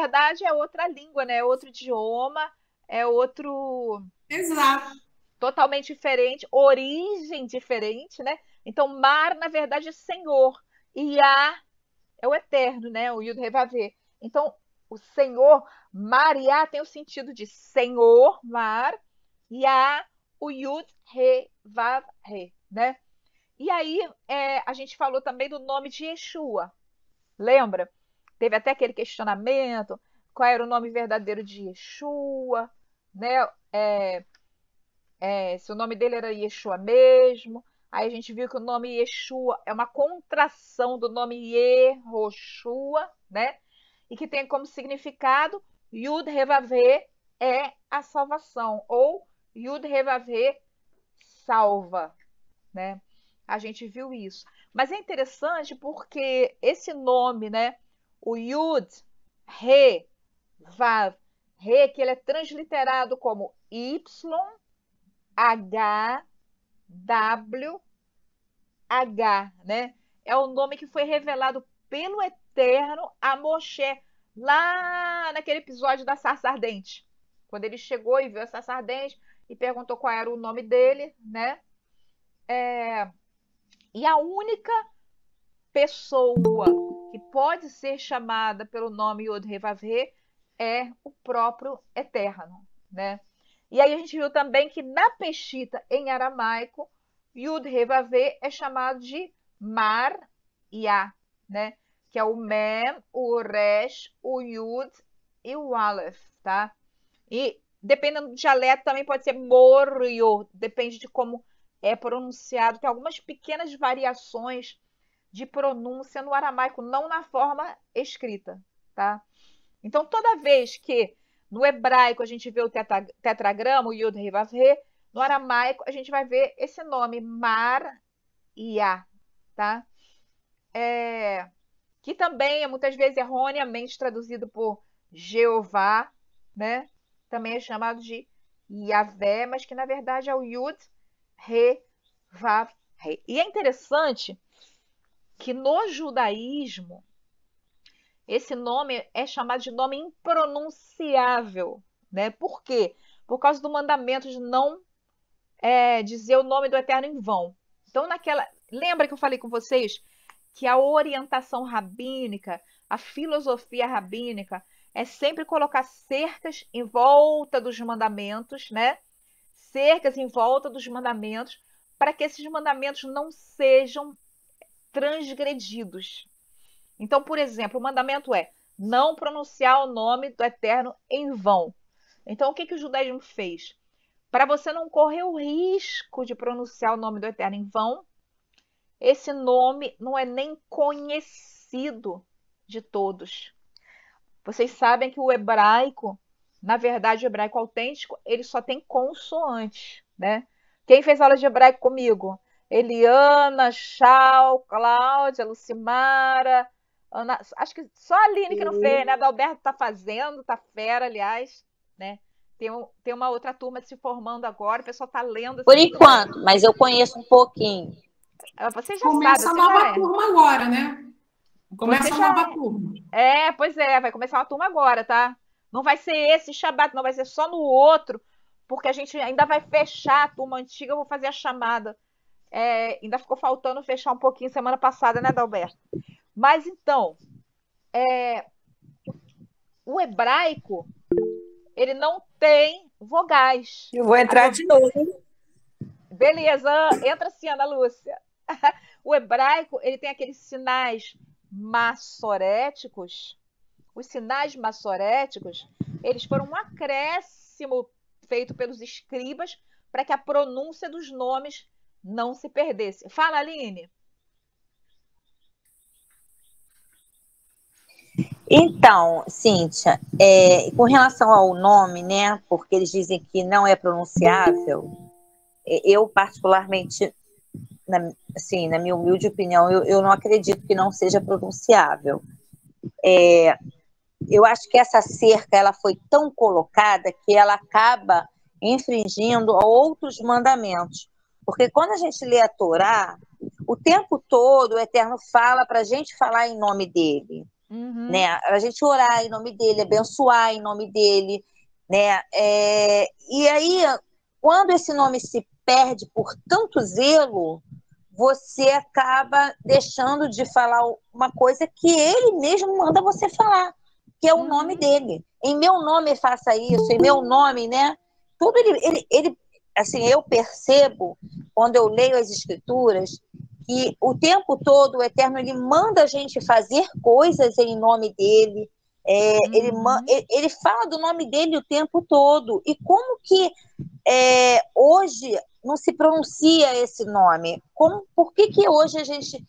verdade, é outra língua, né? É outro idioma, é outro Exato. totalmente diferente, origem diferente, né? Então, Mar, na verdade, é Senhor. E Yah é o eterno, né? O Yud He Vav He. Então, o Senhor, Mar e Yah tem o sentido de Senhor, Mar, Yah, o Yud He Vav He, né? E aí, a gente falou também do nome de Yeshua. Lembra? Teve até aquele questionamento, qual era o nome verdadeiro de Yeshua, né? Se o nome dele era Yeshua mesmo. Aí a gente viu que o nome Yeshua é uma contração do nome Yehoshua, né? E que tem como significado Yud Revavé é a salvação, ou Yud Revavé salva, né? A gente viu isso. Mas é interessante porque esse nome, né? O Yud, Re, Vav, Re, que ele é transliterado como Y, H, W, H, né? É o nome que foi revelado pelo Eterno a Moshe, lá naquele episódio da sarça ardente. Quando ele chegou e viu a sarça ardente e perguntou qual era o nome dele, né? E a única pessoa que pode ser chamada pelo nome Yod He Vav He é o próprio Eterno, né? E aí a gente viu também que na Peshita, em aramaico, Yud He Vav He é chamado de Mar Yah, né? Que é o Mem, o Resh, o Yud e o Aleph, tá? E dependendo do dialeto também pode ser Morio, depende de como é pronunciado. Tem algumas pequenas variações de pronúncia no aramaico, não na forma escrita, tá? Então, toda vez que no hebraico a gente vê o tetragrama, o Yud He Vav He, no aramaico a gente vai ver esse nome, Mar Yah, tá? Que também é muitas vezes erroneamente traduzido por Jeová, né? Também é chamado de Yahvé, mas que na verdade é o Yud He Vav He. E é interessante que no judaísmo esse nome é chamado de nome impronunciável, né? Por quê? Por causa do mandamento de não dizer o nome do Eterno em vão. Então, lembra que eu falei com vocês que a orientação rabínica, a filosofia rabínica, é sempre colocar cercas em volta dos mandamentos, né? Cercas em volta dos mandamentos, para que esses mandamentos não sejam transgredidos. Então, por exemplo, o mandamento é não pronunciar o nome do Eterno em vão. Então, o que o judaísmo fez? Para você não correr o risco de pronunciar o nome do Eterno em vão, esse nome não é nem conhecido de todos. Vocês sabem que o hebraico, na verdade, o hebraico autêntico, ele só tem consoantes, né? Quem fez aula de hebraico comigo? Eliana, Chal, Cláudia, Lucimara, Ana, acho que só a Aline que não fez, né? A Adalberto tá fazendo, tá fera, aliás, né? Tem uma outra turma se formando agora, o pessoal tá lendo Por assim muito bem. enquanto, mas eu conheço um pouquinho. Você já sabe, Começa a você já nova é. turma agora, né? Você Começa a já nova é. turma. Pois é, vai começar uma turma agora, tá? Não vai ser esse Shabat, não vai ser só no outro, porque a gente ainda vai fechar a turma antiga, eu vou fazer a chamada. Ainda ficou faltando fechar um pouquinho semana passada, né, Dalberto? Mas então, o hebraico, ele não tem vogais. Eu vou entrar de novo. Beleza, entra assim, Ana Lúcia. O hebraico, ele tem aqueles sinais massoréticos. Os sinais massoréticos, eles foram um acréscimo feito pelos escribas para que a pronúncia dos nomes não se perdesse. Fala, Aline. Então, Cíntia, com relação ao nome, né, porque eles dizem que não é pronunciável, eu particularmente, assim, na minha humilde opinião, eu não acredito que não seja pronunciável. Eu acho que essa cerca ela foi tão colocada que ela acaba infringindo outros mandamentos. Porque quando a gente lê a Torá, o tempo todo o Eterno fala para a gente falar em nome dele. Uhum. né? A gente orar em nome dele, abençoar em nome dele, né? E aí, quando esse nome se perde por tanto zelo, você acaba deixando de falar uma coisa que ele mesmo manda você falar, que é o nome Uhum. dele. Em meu nome faça isso, em meu nome, né? Tudo ele assim, eu percebo, quando eu leio as escrituras, que o tempo todo o Eterno ele manda a gente fazer coisas em nome dele. Uhum. Ele fala do nome dele o tempo todo. E como que hoje não se pronuncia esse nome? Por que hoje a gente.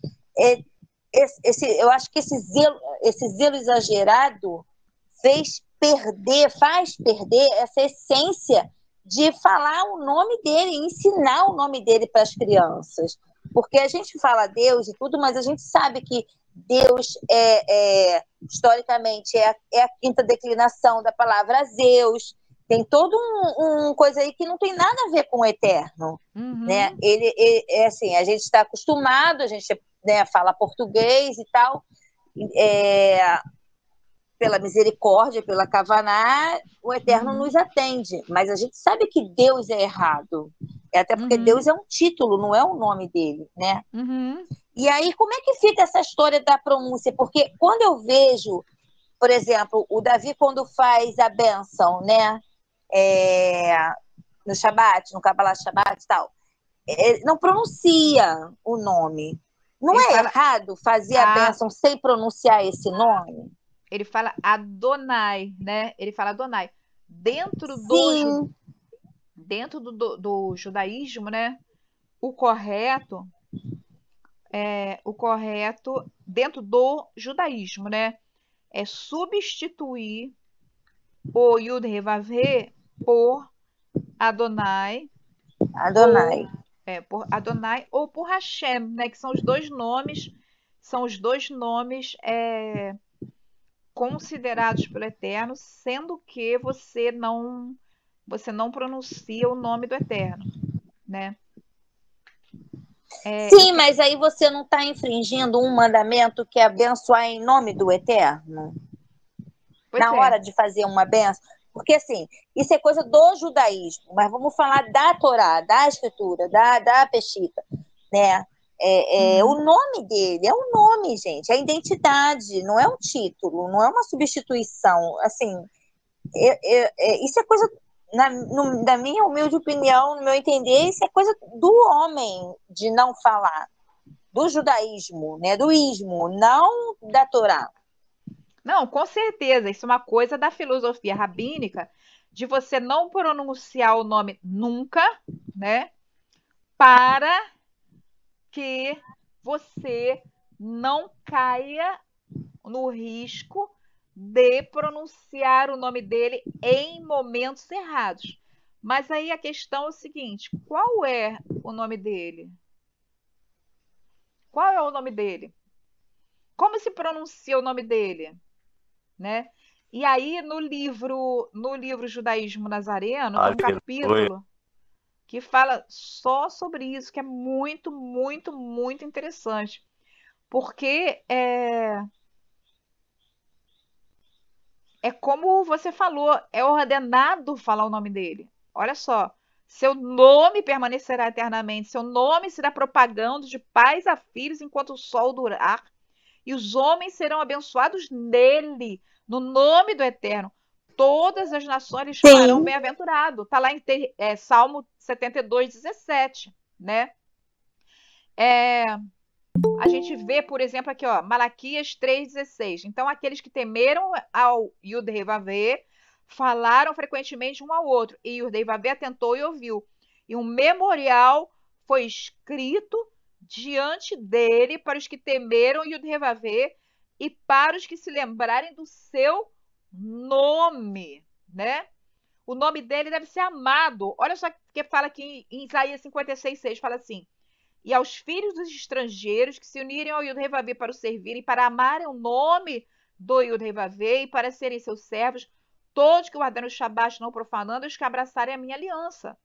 Eu acho que esse zelo exagerado faz perder essa essência de falar o nome dele, ensinar o nome dele para as crianças. Porque a gente fala Deus e tudo, mas a gente sabe que Deus historicamente é a quinta declinação da palavra Zeus. Tem todo coisa aí que não tem nada a ver com o eterno, né? Uhum. Assim, a gente está acostumado, a gente, né, fala português e tal, pela misericórdia, pela Kavaná, o eterno Uhum. nos atende. Mas a gente sabe que Deus é errado. Até porque Deus Uhum. é um título, não é o nome dele, né? Uhum. E aí, como é que fica essa história da pronúncia? Porque quando eu vejo, por exemplo, o Davi, quando faz a bênção, né? No Shabat, no Kabbalah Shabat e tal, não pronuncia o nome. Não Ele é fala errado fazer a a, bênção sem pronunciar esse nome? ele fala Adonai, né? Ele fala Adonai. Dentro do, Sim, dentro do judaísmo, né? O correto dentro do judaísmo, né? É substituir o Yud He Vav He por Adonai ou Adonai. por Adonai ou por Hashem, né? Que são os dois nomes considerados pelo Eterno, sendo que você não pronuncia o nome do Eterno, né? Eu Sim, fico, mas aí você não está infringindo um mandamento que é abençoar em nome do Eterno, pois na é. hora de fazer uma benção. Porque, assim, isso é coisa do judaísmo, mas vamos falar da Torá, da Escritura, da Peshita, né? O Uhum. nome dele é um nome, gente, é identidade, não é um título, não é uma substituição. Assim, isso é coisa, na minha humilde opinião, no meu entender, isso é coisa do homem de não falar, do judaísmo, né? Do ismo, não da Torá. Não, com certeza, isso é uma coisa da filosofia rabínica, de você não pronunciar o nome nunca, né? Para que você não caia no risco de pronunciar o nome dele em momentos errados. Mas aí a questão é o seguinte: qual é o nome dele? Qual é o nome dele? Como se pronuncia o nome dele, né? E aí no livro Judaísmo Nazareno tem um Aleluia. capítulo que fala só sobre isso, que é muito, muito, muito interessante, porque é como você falou, é ordenado falar o nome dele. Olha só, seu nome permanecerá eternamente, seu nome será propagando de pais a filhos enquanto o sol durar, e os homens serão abençoados nele, no nome do Eterno. Todas as nações lhe chamarão Sim, bem-aventurado. Está lá em Salmo 72, 17, né? É, a gente vê, por exemplo, aqui, ó, Malaquias 3,16. Então, aqueles que temeram ao Yud-Heh-Vav falaram frequentemente um ao outro, e Yud-Heh-Vav atentou e ouviu. E um memorial foi escrito diante dele para os que temeram Yud-Heh-Vav e para os que se lembrarem do seu nome, né? O nome dele deve ser amado. Olha só o que fala aqui em Isaías 56,6, fala assim: e aos filhos dos estrangeiros que se unirem ao Yud-Heh-Vav para o servirem, para amarem o nome do Yud-Heh-Vav e para serem seus servos, todos que guardarem o Shabat não profanando, os que abraçarem a minha aliança.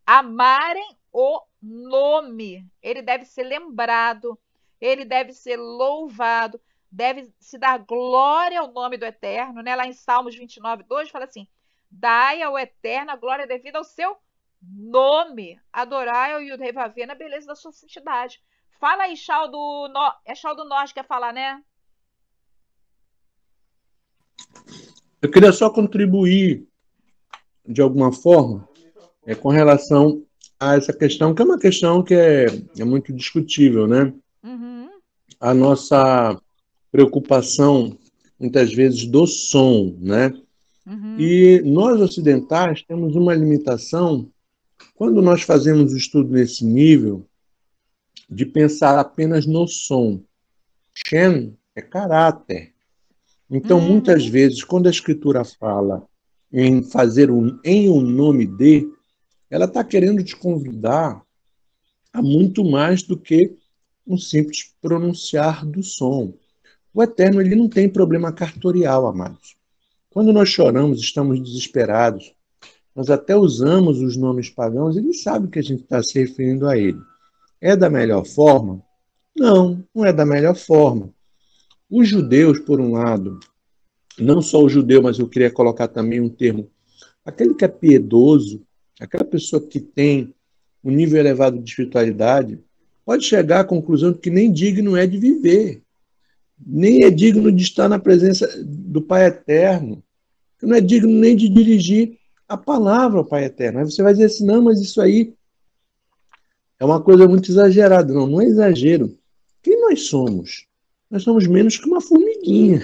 Amarem o nome. Ele deve ser lembrado, ele deve ser louvado. deve se dar glória ao nome do Eterno, né? Lá em Salmos 29:2 fala assim: dai ao Eterno a glória devida ao seu nome, adorai ao Yud-Heh-Vav-Heh na beleza da sua santidade. Fala aí, é Chal do Norte que quer falar, né? Eu queria só contribuir de alguma forma com relação a essa questão, que é uma questão que é muito discutível, né? Uhum. A nossa preocupação, muitas vezes, do som, né? Uhum. E nós, ocidentais, temos uma limitação, quando nós fazemos o estudo nesse nível, de pensar apenas no som. Shem é caráter. Então, muitas vezes, quando a Escritura fala em fazer em um nome de, ela está querendo te convidar a muito mais do que um simples pronunciar do som. O Eterno, ele não tem problema cartorial, amados. Quando nós choramos, estamos desesperados, nós até usamos os nomes pagãos, ele sabe que a gente está se referindo a ele. É da melhor forma? Não, não é da melhor forma. Os judeus, por um lado, não só o judeu, mas eu queria colocar também um termo, aquele que é piedoso, aquela pessoa que tem um nível elevado de espiritualidade, pode chegar à conclusão de que nem digno é de viver, nem é digno de estar na presença do Pai Eterno, que não é digno nem de dirigir a palavra ao Pai Eterno. Aí você vai dizer assim, não, mas isso aí é uma coisa muito exagerada. Não, não é exagero. Quem nós somos? Nós somos menos que uma formiguinha.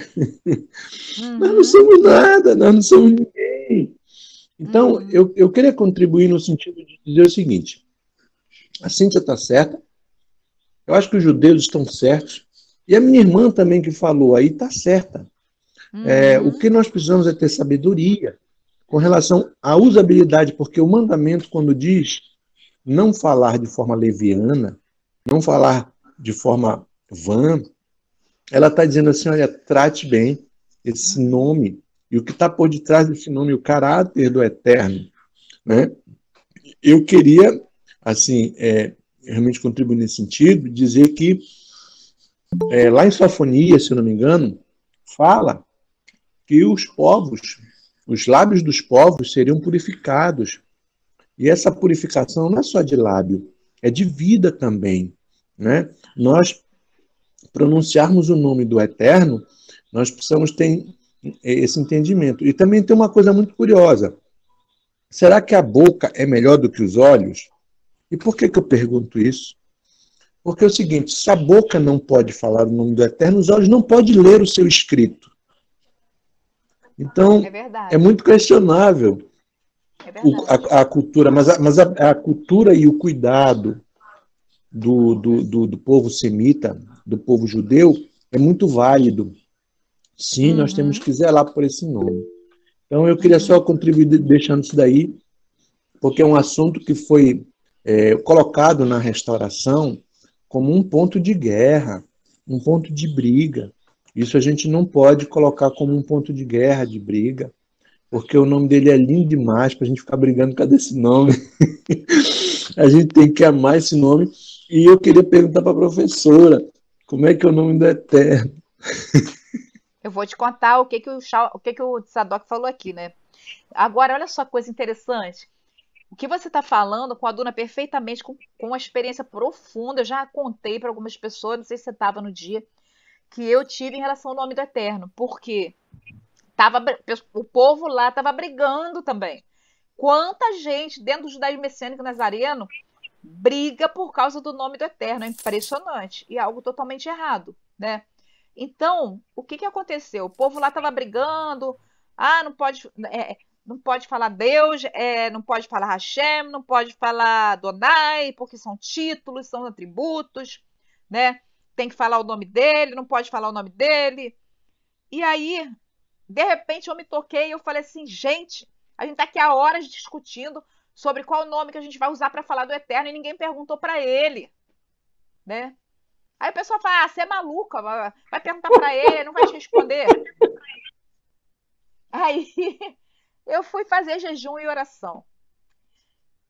Nós não somos nada, nós não somos ninguém. Então, eu queria contribuir no sentido de dizer o seguinte, a Cíntia está certa, eu acho que os judeus estão certos, e a minha irmã também que falou aí está certa. O que nós precisamos é ter sabedoria com relação à usabilidade, porque o mandamento, quando diz não falar de forma leviana, não falar de forma vã, ela está dizendo assim, olha, trate bem esse nome, e o que está por detrás desse nome, o caráter do Eterno, né? Eu queria, assim, realmente contribuir nesse sentido, dizer que lá em Sofonias, se eu não me engano, fala que os povos, os lábios dos povos seriam purificados. E essa purificação não é só de lábio, é de vida também, né? Nós pronunciarmos o nome do Eterno, nós precisamos ter esse entendimento. E também tem uma coisa muito curiosa. Será que a boca é melhor do que os olhos? E por que eu pergunto isso? Porque é o seguinte, se a boca não pode falar o nome do Eterno, os olhos não podem ler o seu escrito. Então, é muito questionável a cultura, mas a cultura e o cuidado do povo semita, do povo judeu, é muito válido. Sim, nós temos que zelar por esse nome. Então, eu queria só contribuir deixando isso daí, porque é um assunto que foi colocado na restauração como um ponto de guerra, um ponto de briga. Isso a gente não pode colocar como um ponto de guerra, de briga, porque o nome dele é lindo demais para a gente ficar brigando por causa desse nome. A gente tem que amar esse nome. E eu queria perguntar para a professora, como é que é o nome do Eterno? Eu vou te contar o que o Tzadok falou aqui, né? Agora, olha só que coisa interessante. O que você está falando coaduna perfeitamente com uma experiência profunda. Eu já contei para algumas pessoas, não sei se você estava no dia, que eu tive em relação ao nome do Eterno. Porque o povo lá estava brigando também. Quanta gente dentro do judaísmo messiânico nazareno briga por causa do nome do Eterno. É impressionante. E é algo totalmente errado, né? Então, o que aconteceu? O povo lá estava brigando. Não pode falar Deus, não pode falar Hashem, não pode falar Donai, porque são títulos, são atributos, né? Tem que falar o nome dele, não pode falar o nome dele. E aí, de repente, eu me toquei e eu falei assim, gente, a gente está aqui há horas discutindo sobre qual nome que a gente vai usar para falar do Eterno e ninguém perguntou para ele, né? Aí o pessoal fala, você é maluca, vai perguntar para ele, não vai te responder. Aí eu fui fazer jejum e oração.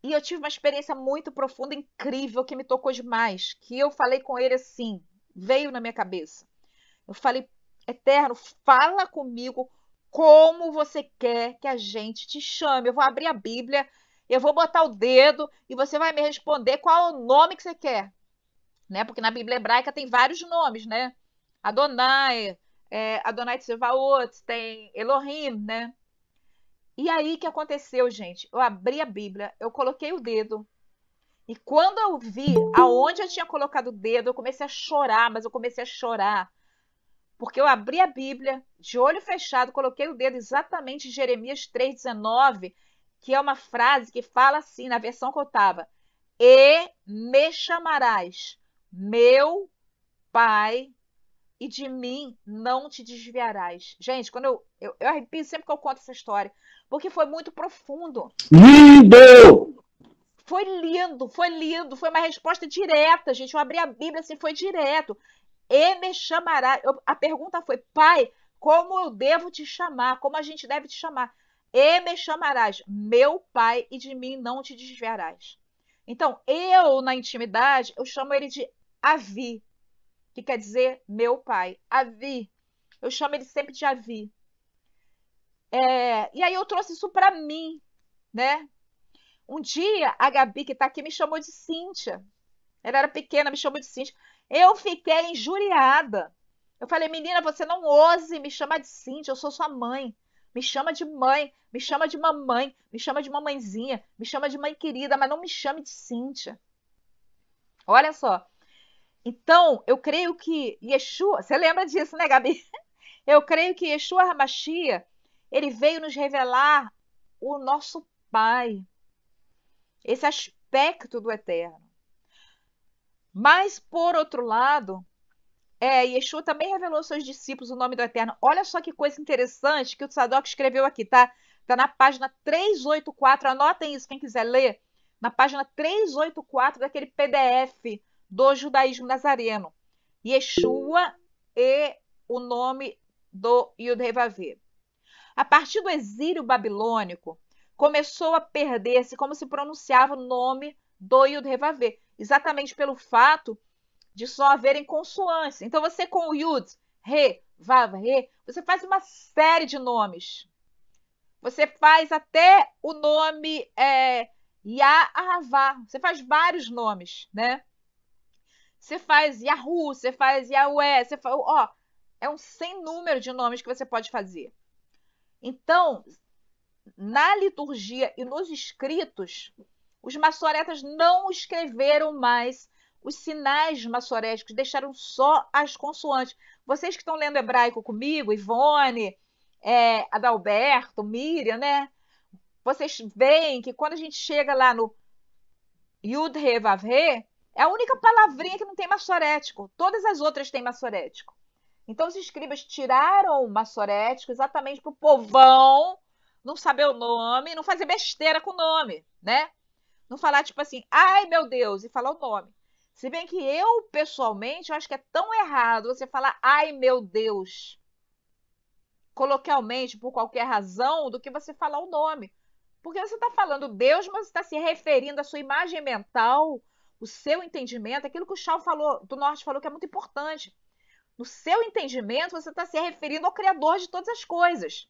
E eu tive uma experiência muito profunda, incrível, que me tocou demais. Que eu falei com ele assim, veio na minha cabeça. Eu falei, Eterno, fala comigo como você quer que a gente te chame. Eu vou abrir a Bíblia, eu vou botar o dedo e você vai me responder qual é o nome que você quer. Né? Porque na Bíblia hebraica tem vários nomes, né? Adonai, Adonai Tsevaot, tem Elohim, né? E aí, o que aconteceu, gente? Eu abri a Bíblia, eu coloquei o dedo, e quando eu vi aonde eu tinha colocado o dedo, eu comecei a chorar, mas eu comecei a chorar. Porque eu abri a Bíblia, de olho fechado, coloquei o dedo exatamente em Jeremias 3,19, que é uma frase que fala assim, na versão que eu estava: E me chamarás, meu Pai, e de mim não te desviarás. Gente, quando eu arrepio sempre que eu conto essa história, porque foi muito profundo. Lindo! Foi lindo, foi uma resposta direta, gente. Eu abri a Bíblia assim, foi direto. E me chamará. A pergunta foi, Pai, como eu devo te chamar? Como a gente deve te chamar? E me chamarás, meu Pai, e de mim não te desviarás. Então, eu, na intimidade, eu chamo ele de Avi, que quer dizer meu pai. Avi. Eu chamo ele sempre de Avi. E aí eu trouxe isso para mim, né? Um dia, a Gabi, que está aqui, me chamou de Cíntia. Ela era pequena, me chamou de Cíntia. Eu fiquei injuriada. Eu falei, menina, você não ouse me chamar de Cíntia, eu sou sua mãe. Me chama de mãe, me chama de mamãe, me chama de mamãezinha, me chama de mãe querida, mas não me chame de Cíntia. Olha só. Então, eu creio que Yeshua, você lembra disso, né, Gabi? Eu creio que Yeshua HaMashiach, ele veio nos revelar o nosso Pai, esse aspecto do Eterno. Mas, por outro lado, Yeshua também revelou aos seus discípulos o nome do Eterno. Olha só que coisa interessante que o Tzadok escreveu aqui, tá? Está na página 384, anotem isso, quem quiser ler, na página 384 daquele PDF do judaísmo nazareno. Yeshua e o nome do Yud-Heh-Vav-Heh. A partir do exílio babilônico, começou a perder-se como se pronunciava o nome do Yud-Heh-Vav-Heh, exatamente pelo fato de só haverem consoantes. Então, você com o Yud, Re, Vav, Re, você faz uma série de nomes. Você faz até o nome Yahavá. Você faz vários nomes, né? Você faz Yahu, você faz Yahweh, você faz, é um sem número de nomes que você pode fazer. Então, na liturgia e nos escritos, os maçoretas não escreveram mais os sinais maçoréticos, deixaram só as consoantes. Vocês que estão lendo hebraico comigo, Ivone, Adalberto, Miriam, né? Vocês veem que quando a gente chega lá no Yud-Heh-Vav-Heh, é a única palavrinha que não tem maçorético. Todas as outras têm maçorético. Então, os escribas tiraram o maçorético exatamente para o povão não saber o nome, não fazer besteira com o nome, né? Não falar tipo assim, ai meu Deus, e falar o nome. Se bem que eu, pessoalmente, eu acho que é tão errado você falar ai meu Deus, coloquialmente, por qualquer razão, do que você falar o nome. Porque você está falando Deus, mas você está se referindo à sua imagem mental, o seu entendimento, aquilo que o Chau falou, do Norte falou que é muito importante. No seu entendimento, você está se referindo ao Criador de todas as coisas.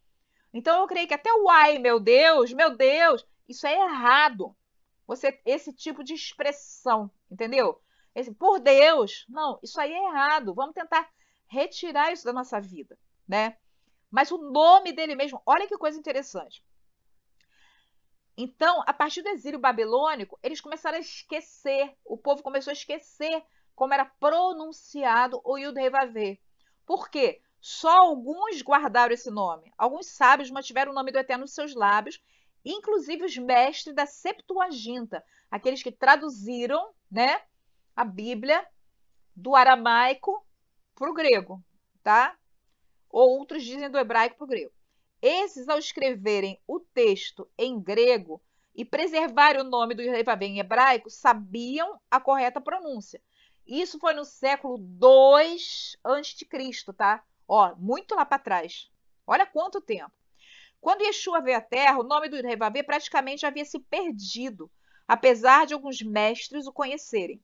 Então, eu creio que até o ai, meu Deus, isso é errado. Esse tipo de expressão, entendeu? Por Deus, não, isso aí é errado. Vamos tentar retirar isso da nossa vida, né? Mas o nome dele mesmo, olha que coisa interessante. Então, a partir do exílio babilônico, eles começaram a esquecer, o povo começou a esquecer como era pronunciado o Yud-Heh-Vav-Heh. Por quê? Só alguns guardaram esse nome. Alguns sábios mantiveram o nome do Eterno nos seus lábios, inclusive os mestres da Septuaginta, aqueles que traduziram, né, a Bíblia do aramaico para o grego, tá? Ou outros dizem do hebraico para o grego. Esses, ao escreverem o texto em grego e preservarem o nome do Yud-Heh-Vav-Heh em hebraico, sabiam a correta pronúncia. Isso foi no século II a.C., tá? Muito lá para trás. Olha quanto tempo. Quando Yeshua veio à Terra, o nome do Yud-Heh-Vav-Heh praticamente havia se perdido, apesar de alguns mestres o conhecerem.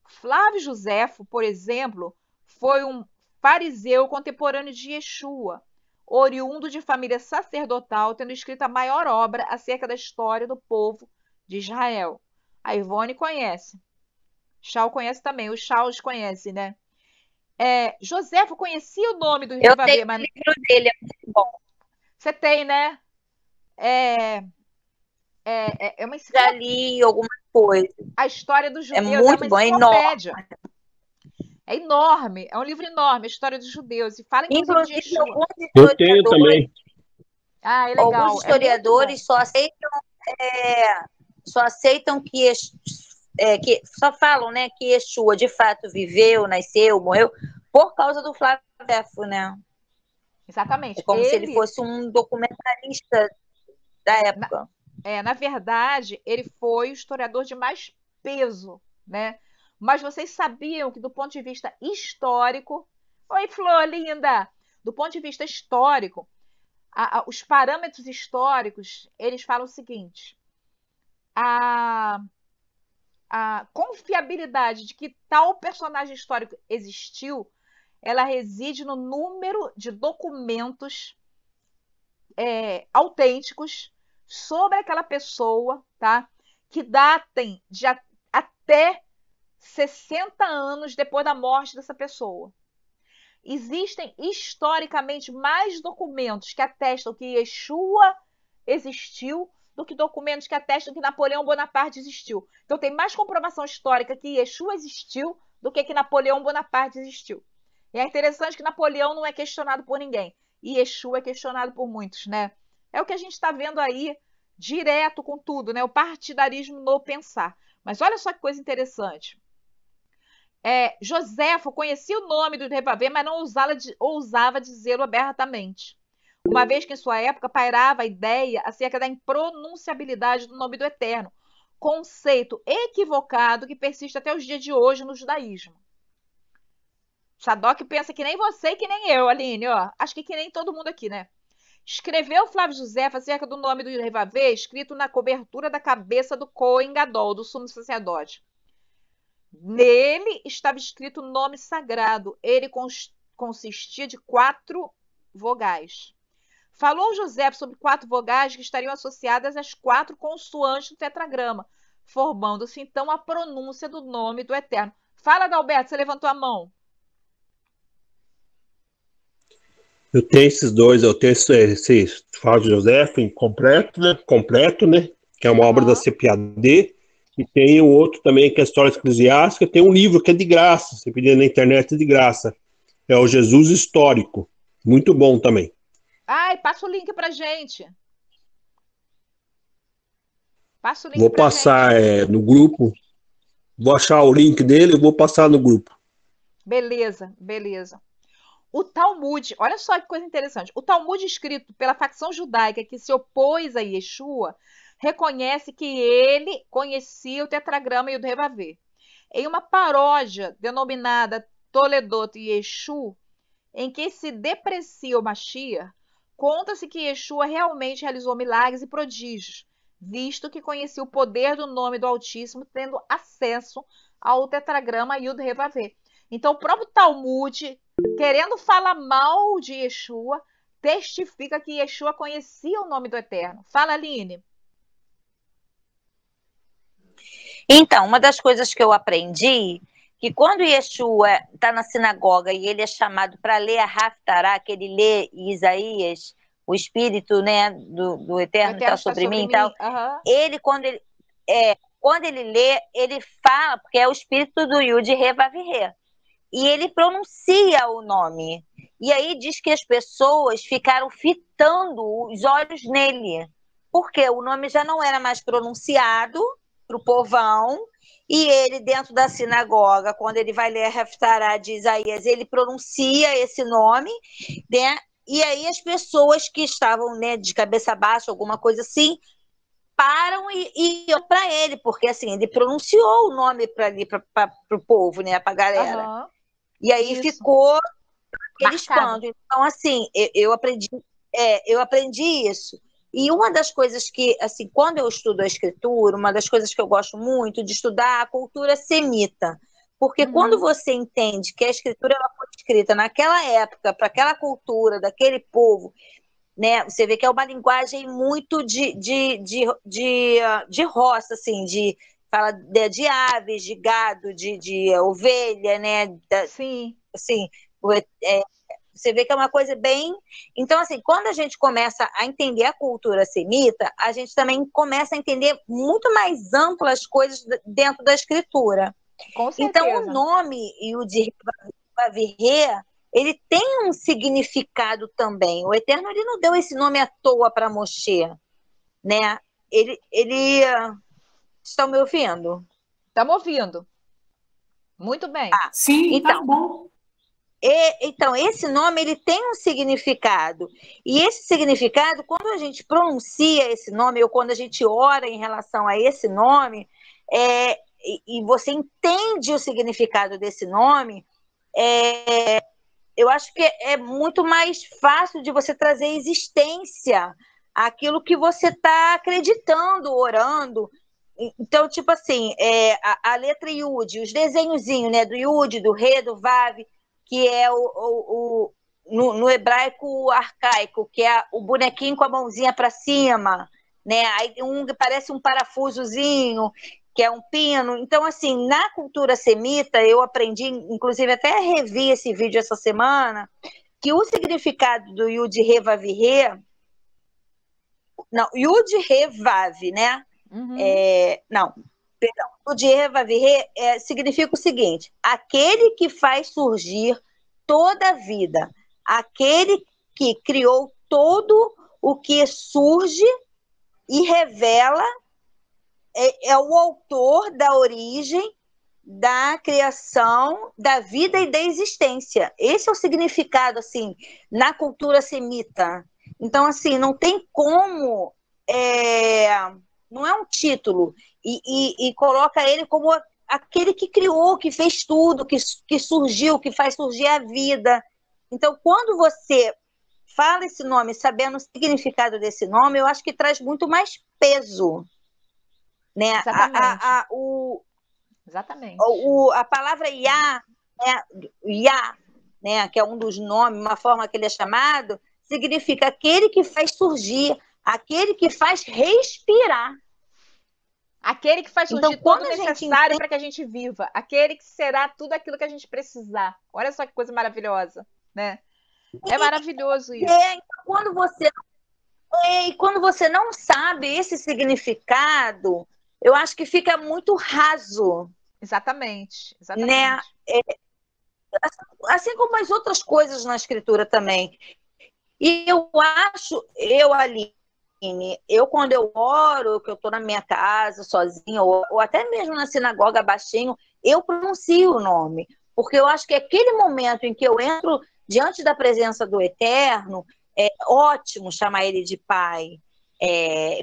Flávio Josefo, por exemplo, foi um fariseu contemporâneo de Yeshua, oriundo de família sacerdotal, tendo escrito a maior obra acerca da história do povo de Israel. A Ivone conhece. Shaul conhece também. O Shaul conhece, né? Joséfo conhecia o nome do Eu Revavê, tenho o livro dele, é muito bom. Você tem, né? É uma Já li alguma coisa. A história dos É judeus muito uma bom, é enorme. enciclopédia. É enorme, é um livro enorme, a história dos judeus. E fala, inclusive, de Inclusive, Yeshua. Eu tenho também. Ah, é legal. Alguns historiadores só aceitam que só falam, né, que Yeshua de fato viveu, nasceu, morreu por causa do Flávio Josefo, né? Exatamente. É como se ele fosse um documentarista da época. Na verdade, ele foi o historiador de mais peso, né? Mas vocês sabiam que, do ponto de vista histórico... Oi, Flor, linda! Do ponto de vista histórico, os parâmetros históricos, eles falam o seguinte: a confiabilidade de que tal personagem histórico existiu, ela reside no número de documentos autênticos sobre aquela pessoa, tá? Que datem de até 60 anos depois da morte dessa pessoa. Existem historicamente mais documentos que atestam que Yeshua existiu do que documentos que atestam que Napoleão Bonaparte existiu. Então tem mais comprovação histórica que Yeshua existiu do que Napoleão Bonaparte existiu. E é interessante que Napoleão não é questionado por ninguém. E Yeshua é questionado por muitos, né? É o que a gente está vendo aí direto com tudo, né? O partidarismo no pensar. Mas olha só que coisa interessante. Joséfo conhecia o nome do Revavê, mas não ousava dizê-lo abertamente, uma vez que em sua época pairava a ideia acerca da impronunciabilidade do nome do Eterno, conceito equivocado que persiste até os dias de hoje no judaísmo. Sadoc pensa que nem você e que nem eu, Aline, ó. Acho que nem todo mundo aqui, né? Escreveu Flávio Josefo acerca do nome do Revavê, escrito na cobertura da cabeça do Cohen Gadol, do sumo sacerdote. Nele estava escrito o nome sagrado. Ele consistia de 4 vogais. Falou José sobre 4 vogais que estariam associadas às 4 consoantes do tetragrama, formando-se então a pronúncia do nome do Eterno. Fala, Adalberto, você levantou a mão. Eu tenho esses dois, eu tenho esse Flávio Josefo completo, né? Que é uma obra da CPAD. E tem o outro também, que é a História Eclesiástica. Tem um livro que é de graça, você pedir na internet, é de graça. É o Jesus Histórico. Muito bom também. Ai, passa o link pra gente. Passa o link vou passar no grupo. Vou achar o link dele e vou passar no grupo. Beleza, beleza. O Talmud, olha só que coisa interessante. O Talmud, escrito pela facção judaica que se opôs a Yeshua, reconhece que ele conhecia o tetragrama e o Revavê. Em uma paródia denominada Toledot Yeshu, em que se deprecia o Mashiach, conta-se que Yeshua realmente realizou milagres e prodígios, visto que conhecia o poder do nome do Altíssimo, tendo acesso ao tetragrama Yud Revavê. Então, o próprio Talmud, querendo falar mal de Yeshua, testifica que Yeshua conhecia o nome do Eterno. Fala, Aline. Então, uma das coisas que eu aprendi, que quando Yeshua está na sinagoga e ele é chamado para ler a Haftará, que ele lê Isaías, o Espírito, né, do Eterno está sobre mim e tal, ele, quando ele lê, ele fala, porque é o Espírito do Yud Revavê, e ele pronuncia o nome. E aí diz que as pessoas ficaram fitando os olhos nele, porque o nome já não era mais pronunciado para o povão, e ele dentro da sinagoga, quando ele vai ler a Haftará de Isaías, ele pronuncia esse nome, né? E aí as pessoas que estavam, né, de cabeça baixa, alguma coisa assim, param e iam para ele, porque assim, ele pronunciou o nome para o povo, né, para a galera. E aí ficou aquele espanto. Então, assim, eu aprendi isso. E uma das coisas que, assim, quando eu estudo a escritura, uma das coisas que eu gosto muito de estudar é a cultura semita. Porque quando você entende que a escritura ela foi escrita naquela época, para aquela cultura, daquele povo, né? Você vê que é uma linguagem muito de roça, assim, fala de aves, de gado, de ovelha, né? Sim. Assim, você vê que é uma coisa bem... Então, assim, quando a gente começa a entender a cultura semita, a gente também começa a entender muito mais amplas coisas dentro da escritura. Com Então, certeza. o nome Yud Vav-He, ele tem um significado também. O Eterno ele não deu esse nome à toa para Moshe, né? Estão me ouvindo? Estamos ouvindo. Muito bem. Sim, tá Então, bom. então, esse nome ele tem um significado. E esse significado, quando a gente pronuncia esse nome, ou quando a gente ora em relação a esse nome, e você entende o significado desse nome, eu acho que é muito mais fácil de você trazer existência àquilo que você está acreditando, orando. Então, tipo assim, a letra Yud, os desenhozinhos, né, do Yud, do Re, do Vav, que é no hebraico arcaico, que é o bonequinho com a mãozinha para cima, né? Aí parece um parafusozinho, que é um pino. Então, assim, na cultura semita, eu aprendi, inclusive até revi esse vídeo essa semana, que o significado do Yud Re Vav Re, não, Yud Re Vav, né? Não, perdão. Yud Re Vav Re significa o seguinte: aquele que faz surgir toda a vida, aquele que criou todo o que surge e revela, é o autor da origem, da criação, da vida e da existência. Esse é o significado, assim, na cultura semita. Então, assim, não tem como... não é um título. E coloca ele como aquele que criou, que fez tudo, que surgiu, que faz surgir a vida. Então, quando você fala esse nome, sabendo o significado desse nome, eu acho que traz muito mais peso, né? Exatamente. Exatamente. A palavra Yah, né? Yah, né? Que é um dos nomes, uma forma que ele é chamado, significa aquele que faz surgir, aquele que faz respirar. Aquele que faz surgir Então, todo quando o a gente necessário para que a gente viva. Aquele que será tudo aquilo que a gente precisar. Olha só que coisa maravilhosa, né? É maravilhoso isso. Então, quando você não sabe esse significado, eu acho que fica muito raso, Exatamente. né? Assim como as outras coisas na escritura também. E Aline, quando eu oro, que eu estou na minha casa sozinha, ou até mesmo na sinagoga baixinho, eu pronuncio o nome. Porque eu acho que aquele momento em que eu entro diante da presença do Eterno, é ótimo chamar ele de Pai.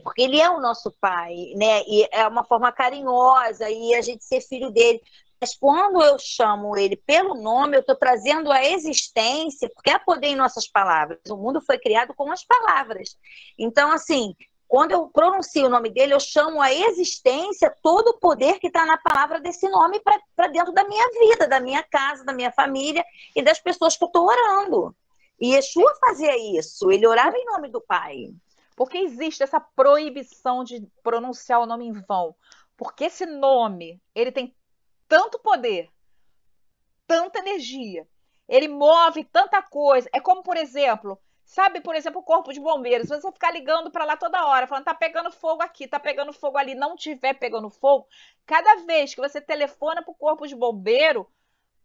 Porque ele é o nosso Pai, né? E é uma forma carinhosa, e a gente ser filho dele. Mas quando eu chamo ele pelo nome, eu estou trazendo a existência, porque há poder em nossas palavras. O mundo foi criado com as palavras. Então, assim, quando eu pronuncio o nome dele, eu chamo a existência todo o poder que está na palavra desse nome para dentro da minha vida, da minha casa, da minha família e das pessoas que eu estou orando. E Yeshua fazia isso, ele orava em nome do Pai. Porque existe essa proibição de pronunciar o nome em vão. Porque esse nome, ele tem tanto poder, tanta energia, ele move tanta coisa. É como, por exemplo, sabe, por exemplo, o corpo de bombeiros. Você ficar ligando para lá toda hora, falando, tá pegando fogo aqui, tá pegando fogo ali, não tiver pegando fogo. Cada vez que você telefona para o corpo de bombeiro,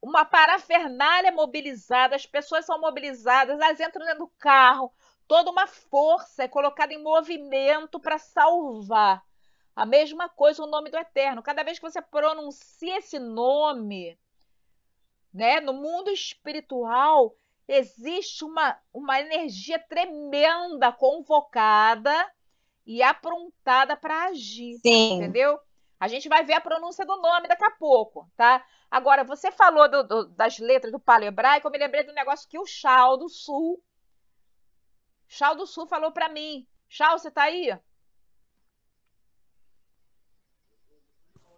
uma parafernália mobilizada, as pessoas são mobilizadas, elas entram dentro do carro, toda uma força é colocada em movimento para salvar. A mesma coisa o nome do Eterno. Cada vez que você pronuncia esse nome, né, no mundo espiritual, existe uma energia tremenda convocada e aprontada para agir. Sim. Entendeu? A gente vai ver a pronúncia do nome daqui a pouco, tá? Agora, você falou das letras do paleohebraico, eu me lembrei do negócio que o Chal do Sul falou para mim. Chal, você tá aí?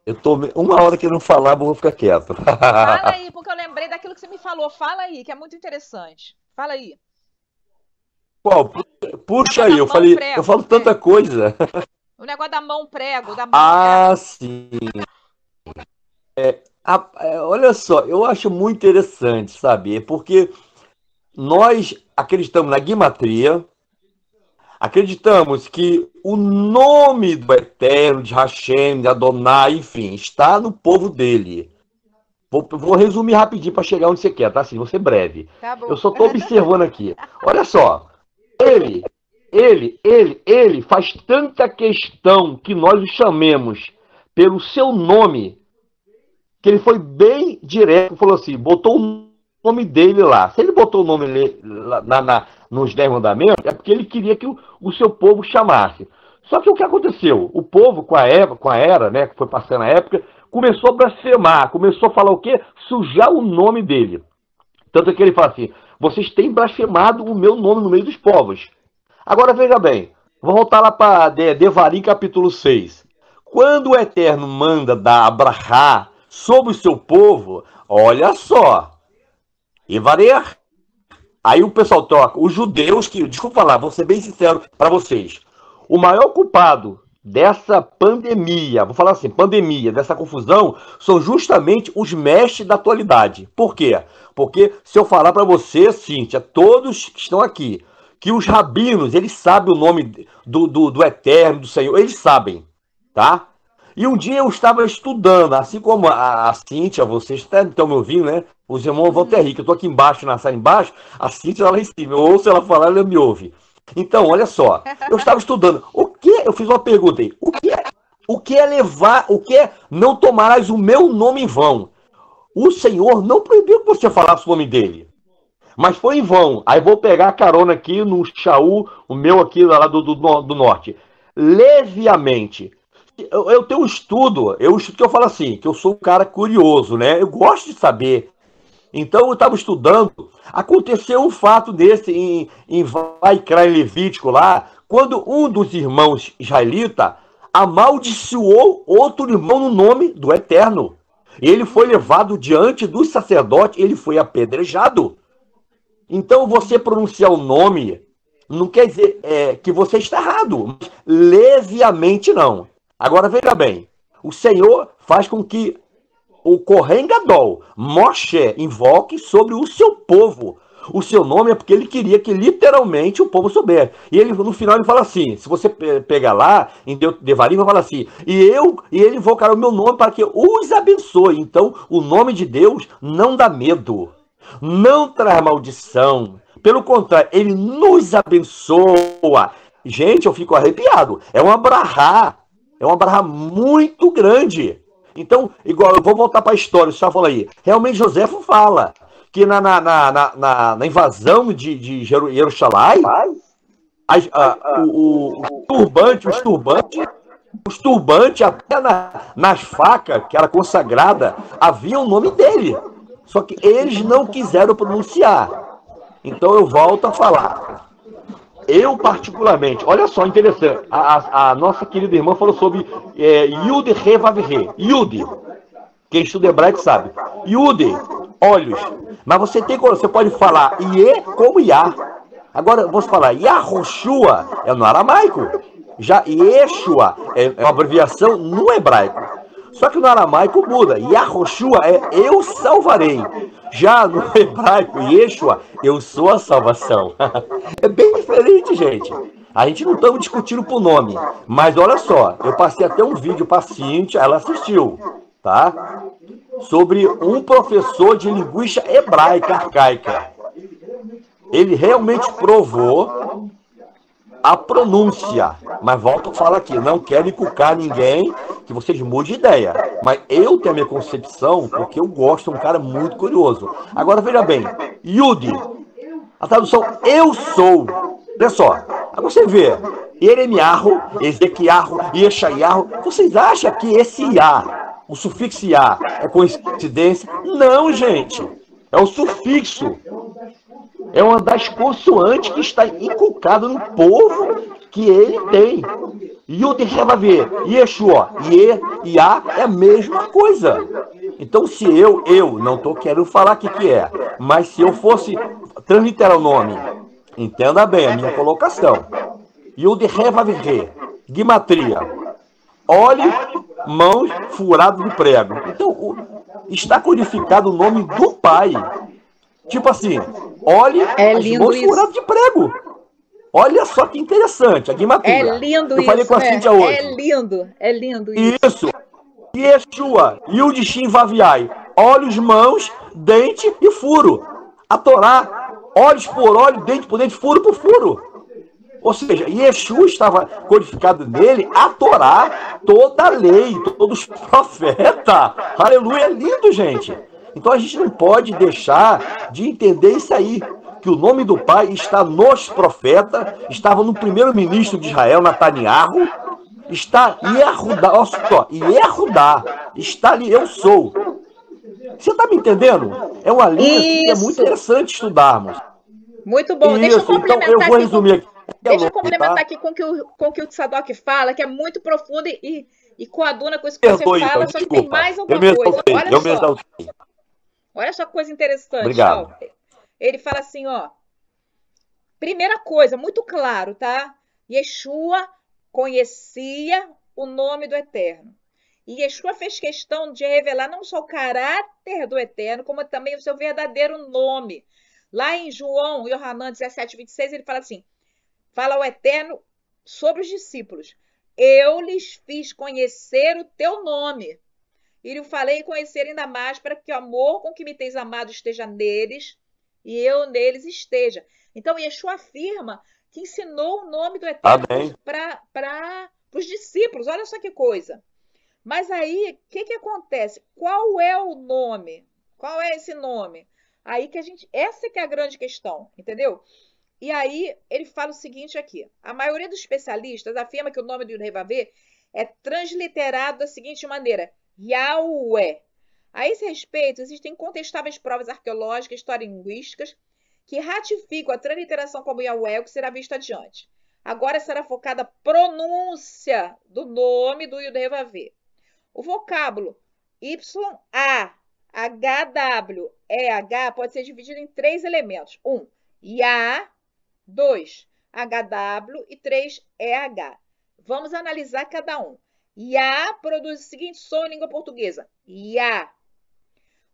Eu tô uma hora querendo falar, mas vou ficar quieto. Fala aí, porque eu lembrei daquilo que você me falou. Fala aí, que é muito interessante. Fala aí. Qual? Puxa aí, Da mão prego. eu falo tanta coisa. O negócio da mão prego, da mão Ah, sim. Olha só, eu acho muito interessante saber, porque nós acreditamos na guimatria, acreditamos que o nome do Eterno, de Hashem, de Adonai, enfim, está no povo dele. Vou resumir rapidinho para chegar onde você quer, tá? Assim, vou ser breve. Tá bom. Eu só estou observando aqui. Olha só, ele faz tanta questão que nós o chamemos pelo seu nome, que ele foi bem direto, falou assim, botou o nome dele lá. Se ele botou o nome nos 10 mandamentos, é porque ele queria que o seu povo chamasse. Só que o que aconteceu? O povo, com a era, né, que foi passando a época, começou a blasfemar, começou a falar o quê? Sujar o nome dele. Tanto que ele fala assim, vocês têm blasfemado o meu nome no meio dos povos. Agora veja bem, vou voltar lá para Devarim capítulo 6. Quando o Eterno manda dar abrahá sobre o seu povo, olha só, Ivarear. Aí o pessoal troca, os judeus que, desculpa falar, vou ser bem sincero para vocês, o maior culpado dessa pandemia, vou falar assim, pandemia, dessa confusão, são justamente os mestres da atualidade. Por quê? Porque se eu falar para você, Cíntia, todos que estão aqui, que os rabinos, eles sabem o nome do Eterno, do Senhor, eles sabem, tá? E um dia eu estava estudando, assim como a Cíntia, vocês até estão me ouvindo, né? Os irmãos vão ter rir, que eu estou aqui embaixo, na sala embaixo, a Cíntia lá em cima, eu ouço ela falar, ela me ouve. Então, olha só, eu estava estudando, eu fiz uma pergunta aí, o que é levar, o que é não tomarás o meu nome em vão? O Senhor não proibiu que você falasse o nome dele, mas foi em vão. Aí vou pegar a carona aqui no Shaul, o meu aqui lá do norte, leviamente. Eu tenho um estudo, que eu falo assim, que eu sou um cara curioso, né? Eu gosto de saber. Então eu estava estudando, aconteceu um fato desse em Vaikra, em Levítico lá, quando um dos irmãos israelita amaldiçoou outro irmão no nome do Eterno. Ele foi levado diante do sacerdote, ele foi apedrejado. Então você pronunciar o nome não quer dizer que você está errado, mas leviamente não. Agora veja bem, o Senhor faz com que o Kohen Gadol, Moshe, invoque sobre o seu povo. O seu nome é porque ele queria que literalmente o povo soubesse. E ele, no final ele fala assim, se você pegar lá, em Devarim, vai falar assim, e ele invocará o meu nome para que os abençoe. Então, o nome de Deus não dá medo, não traz maldição. Pelo contrário, ele nos abençoa. Gente, eu fico arrepiado. É uma brahá muito grande. Então, igual, eu vou voltar para a história, você já falou aí. Realmente, Joséfo fala que na invasão de Jerusalém, os turbantes, até nas facas, que era consagrada, havia o nome dele. Só que eles não quiseram pronunciar. Então, eu volto a falar. Eu, particularmente, olha só, interessante, a nossa querida irmã falou sobre Yud Revavre. Yud, quem estuda hebraico sabe. Yud, olhos. Mas você pode falar Ie como Iá. Agora, você falar Yahushua é no aramaico. Já Yeshua é uma abreviação no hebraico. Só que no aramaico muda. Yahushua é eu salvarei. Já no hebraico, Yeshua, eu sou a salvação. É bem diferente, gente. A gente não estamos discutindo por nome. Mas olha só, eu passei até um vídeo para a Cíntia, ela assistiu, tá? Sobre um professor de linguística hebraica arcaica. Ele realmente provou a pronúncia. Mas volto a falar aqui, não quero encucar ninguém, que vocês mudem de ideia. Mas eu tenho a minha concepção, porque eu gosto, sou um cara muito curioso. Agora, veja bem, Yud, a tradução eu sou. Olha só, agora você vê, Eremiarro, Ezequiarro, Yeshayahu, vocês acham que esse Iá, o sufixo Iá, é coincidência? Não, gente, é o sufixo. É uma das consoantes que está inculcada no povo que ele tem. Yud He Vav He, Yeshua, Ye e A é a mesma coisa. Então, se eu não estou querendo falar o que é, mas se eu fosse transliterar o nome, entenda bem a minha colocação. Yud He Vav He, Guimatria, olhe, mãos furadas de prego. Então, está codificado o nome do Pai. Tipo assim, olhe as mãos furadas de prego. Olha só que interessante, a guimatria. É lindo Eu falei isso, com a Cíntia hoje. É lindo isso. Isso. Yeshua, Yud Shin Vav Yai, olhos, mãos, dente e furo. A Torá, olhos por olho, dente por dente, furo por furo. Ou seja, Yeshua estava codificado nele a Torá, toda a lei, todos os profetas. Aleluia, é lindo, gente. Então a gente não pode deixar de entender isso aí, que o nome do Pai está nos profetas, estava no primeiro-ministro de Israel, Netanyahu, está Yehudá, olha só, Yehudá, está ali, eu sou. Você está me entendendo? É uma linha assim, que é muito interessante estudarmos. Muito bom. Isso, Deixa eu complementar então eu vou resumir aqui. Deixa eu complementar aqui com o que o Tzadok fala, que é muito profundo e coaduna com isso que você fala, só que tem mais alguma coisa. Olha só que coisa interessante. Obrigado. Ó. Ele fala assim, ó. Primeira coisa, muito claro, tá? Yeshua conhecia o nome do Eterno. E Yeshua fez questão de revelar não só o caráter do Eterno, como também o seu verdadeiro nome. Lá em João, Yohanan 17:26, ele fala assim, fala ao Eterno sobre os discípulos. Eu lhes fiz conhecer o teu nome. E lhe falei conhecer ainda mais para que o amor com que me tens amado esteja neles e eu neles esteja. Então, Yeshua afirma que ensinou o nome do Eterno para os discípulos. Olha só que coisa. Mas aí, o que acontece? Qual é o nome? Qual é esse nome? Aí que essa que é a grande questão, entendeu? E aí, ele fala o seguinte aqui. A maioria dos especialistas afirma que o nome do Yud He Vav He é transliterado da seguinte maneira. Yahweh. A esse respeito, existem incontestáveis provas arqueológicas e histórico-linguísticas que ratificam a transliteração como Yahweh, o que será visto adiante. Agora será focada a pronúncia do nome do Yud He Vav He. O vocábulo YA, HW, EH pode ser dividido em 3 elementos. 1, YA, 2, HW e 3, EH. Vamos analisar cada um. Ya produz o seguinte som em língua portuguesa. Ya.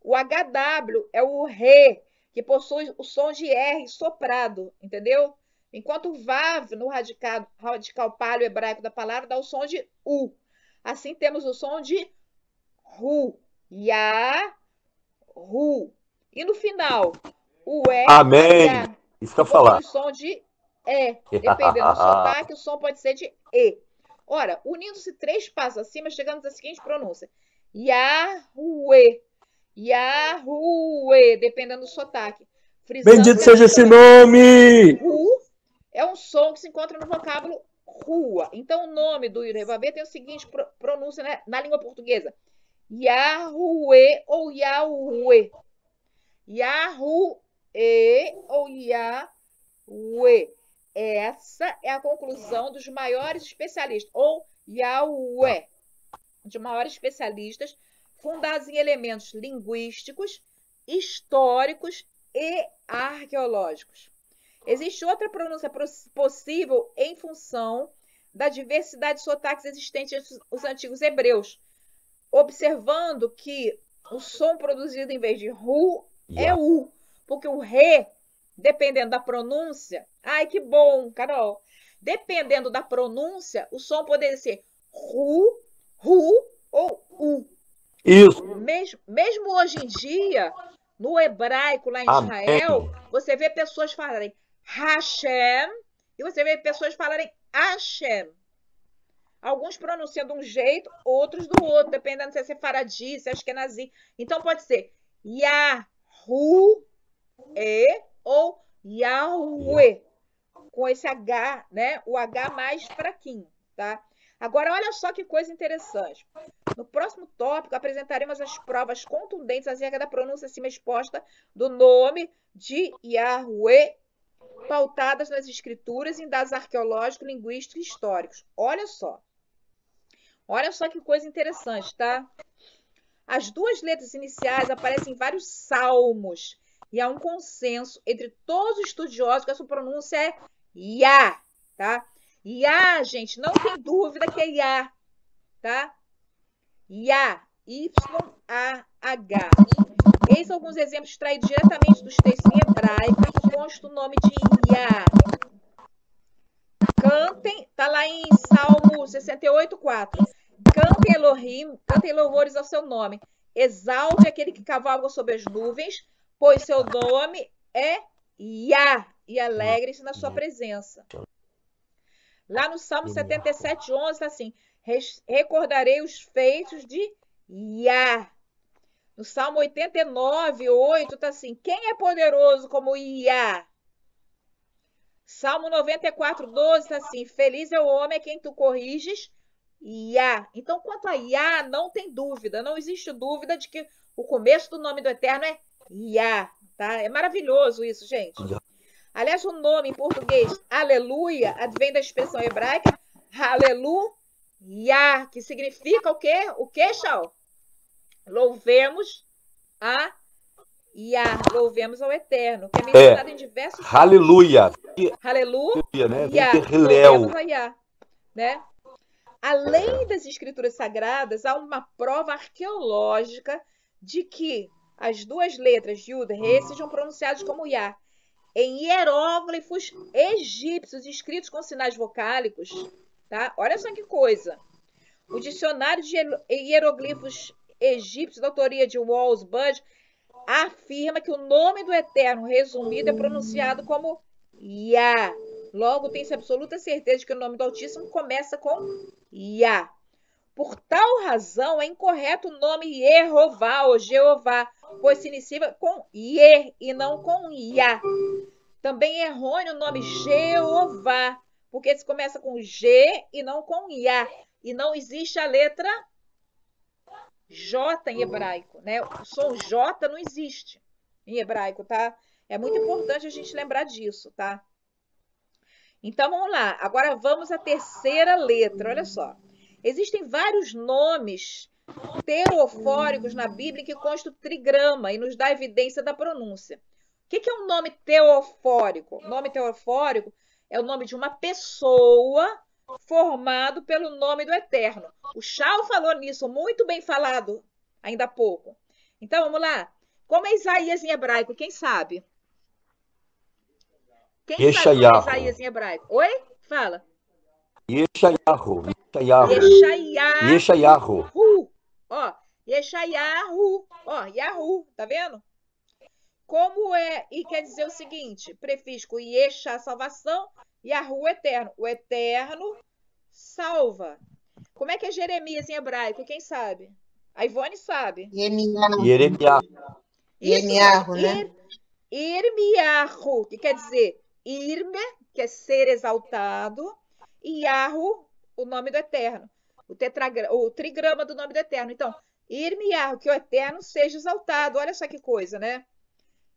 O HW é o Re, que possui o som de R soprado, entendeu? Enquanto o Vav, no radical paleo hebraico da palavra, dá o som de U. Assim temos o som de Ru. Ya, Ru. E no final, o E. Amém. Ya, isso que eu falar. O som de E. Dependendo do sotaque, o som pode ser de E. Ora, unindo-se 3 passos acima, chegamos à seguinte pronúncia. Yahweh. Yahweh, dependendo do sotaque. Bendito seja esse nome! Ru é um som que se encontra no vocábulo rua. Então, o nome do Yud He Vav He tem o seguinte pronúncia na língua portuguesa. Yahweh ou Yahweh. Yahweh ou Yahweh. Essa é a conclusão dos maiores especialistas, ou Yahweh, de maiores especialistas, fundados em elementos linguísticos, históricos e arqueológicos. Existe outra pronúncia possível em função da diversidade de sotaques existentes entre os antigos hebreus, observando que o som produzido em vez de Ru é U, porque o Re, dependendo da pronúncia... Ai, que bom, Carol! Dependendo da pronúncia, o som poderia ser Ru, Ru ou U. Isso. Mesmo hoje em dia, no hebraico lá em Israel, você vê pessoas falarem Hashem e você vê pessoas falarem Hashem. Alguns pronunciam de um jeito, outros do outro, dependendo se é sefaradi, se é ashkenazi. Então pode ser Yahu ou Yahweh, com esse H, né? O H mais fraquinho, tá? Agora, olha só que coisa interessante. No próximo tópico, apresentaremos as provas contundentes acerca da pronúncia acima exposta do nome de Yahweh pautadas nas escrituras e em dados arqueológicos, linguísticos e históricos. Olha só que coisa interessante, tá? As duas letras iniciais aparecem em vários salmos e há um consenso entre todos os estudiosos que a sua pronúncia é Yah, tá? Yah, gente, não tem dúvida que é Yah, tá? Yah, Y-A-H. Eis alguns exemplos extraídos diretamente dos textos em hebraico que consta o nome de Yah. Cantem, tá lá em Salmo 68:4. Cantem Elohim, cantem louvores ao seu nome. Exalte aquele que cavalga sobre as nuvens, pois seu nome é Yah, e alegre-se na sua presença. Lá no Salmo 77:11 está assim: recordarei os feitos de Yah. No Salmo 89:8 está assim: quem é poderoso como Yah? Salmo 94:12 está assim: feliz é o homem a quem tu corriges, Yah. Então, quanto a Yah, não tem dúvida, não existe dúvida de que o começo do nome do Eterno é Yah, tá? É maravilhoso isso, gente. Aliás, o nome em português, aleluia, advém da expressão hebraica aleluia, que significa o quê? O quê, Shal? Louvemos a Yah, louvemos ao Eterno, que é mencionado em diversos aleluia. Aleluia, né? louvemos a Yah, né? Além das escrituras sagradas, há uma prova arqueológica de que as duas letras Yud e Re sejam pronunciadas como Yah. Em hieróglifos egípcios escritos com sinais vocálicos, tá? Olha só que coisa. O dicionário de hieroglifos egípcios da autoria de Walls Budge afirma que o nome do Eterno resumido é pronunciado como Yah. Logo, tem-se absoluta certeza de que o nome do Altíssimo começa com Yah. Por tal razão, é incorreto o nome Yehová ou Jeová, pois se inicia com Ye e não com Yah. Também é errôneo o nome Jeová, porque se começa com G e não com Yah. E não existe a letra J em hebraico, né? O som J não existe em hebraico, tá? É muito importante a gente lembrar disso, tá? Então, vamos lá. Agora vamos à terceira letra. Olha só. Existem vários nomes teofóricos na Bíblia que constam trigrama e nos dá evidência da pronúncia. O que é um nome teofórico? O nome teofórico é o nome de uma pessoa formado pelo nome do Eterno. O Shal falou nisso, muito bem falado ainda há pouco. Então, vamos lá. Como é Isaías em hebraico? Quem sabe? Quem sabe como é Isaías em hebraico? Oi? Fala. Yeshayahu. Ó, Yeshayahu. Ó, Yahu, tá vendo? Como é, e quer dizer o seguinte, prefixo Yesha, salvação, Yahu, eterno. O eterno salva. Como é que é Jeremias em hebraico? Quem sabe? A Ivone sabe. Yeremiyahu. Irmiarro, né? Irmiarro, que quer dizer Irme, que é ser exaltado, e Yahu, o nome do Eterno. O trigrama do nome do Eterno. Então, Irmiarro, que o Eterno seja exaltado. Olha só que coisa, né?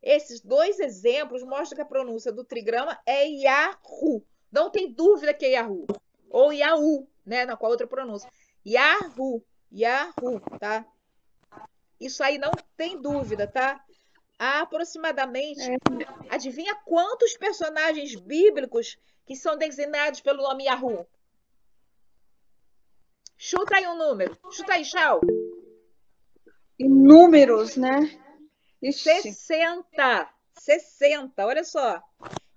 Esses dois exemplos mostram que a pronúncia do trigrama é Yahu. Não tem dúvida que é Yahu. Ou Yahu, né? Na qual outra pronúncia. Yahu, tá? Isso aí não tem dúvida, tá? Há aproximadamente, adivinha quantos personagens bíblicos que são designados pelo nome Yahu? Chuta aí um número. Chuta aí, Shal. Inúmeros, né? 60. 60, olha só.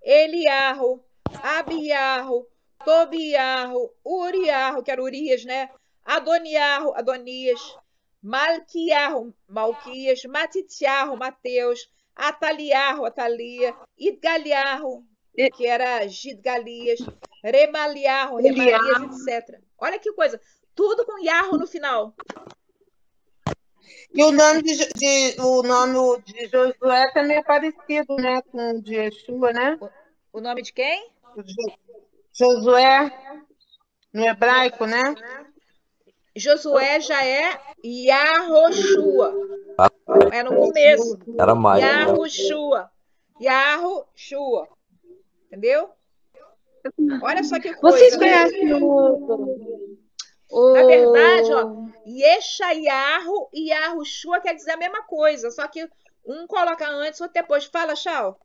Eliarro, Abiarro, Tobiarro, Uriarro, que era Urias, né? Adoniarro, Adonias, Malquiarro, Malquias, Matitiarro, Mateus, Ataliarro, Atalia, Idgaliarro, que era Gidgalias, Remaliarro, Remalias, etc. Olha que coisa. Tudo com Yarro no final. E o nome de Josué também é parecido, né, com o de Yeshua, né? O nome de quem? Josué, no hebraico, né? Josué já é Yahoshua. É no começo. Era mais. Yahoshua. Yahoshua. Entendeu? Olha só que coisa. Vocês conhecem Na verdade, ó, Yeshayahu e Yahushua quer dizer a mesma coisa, só que um coloca antes, outro depois. Fala, Shao.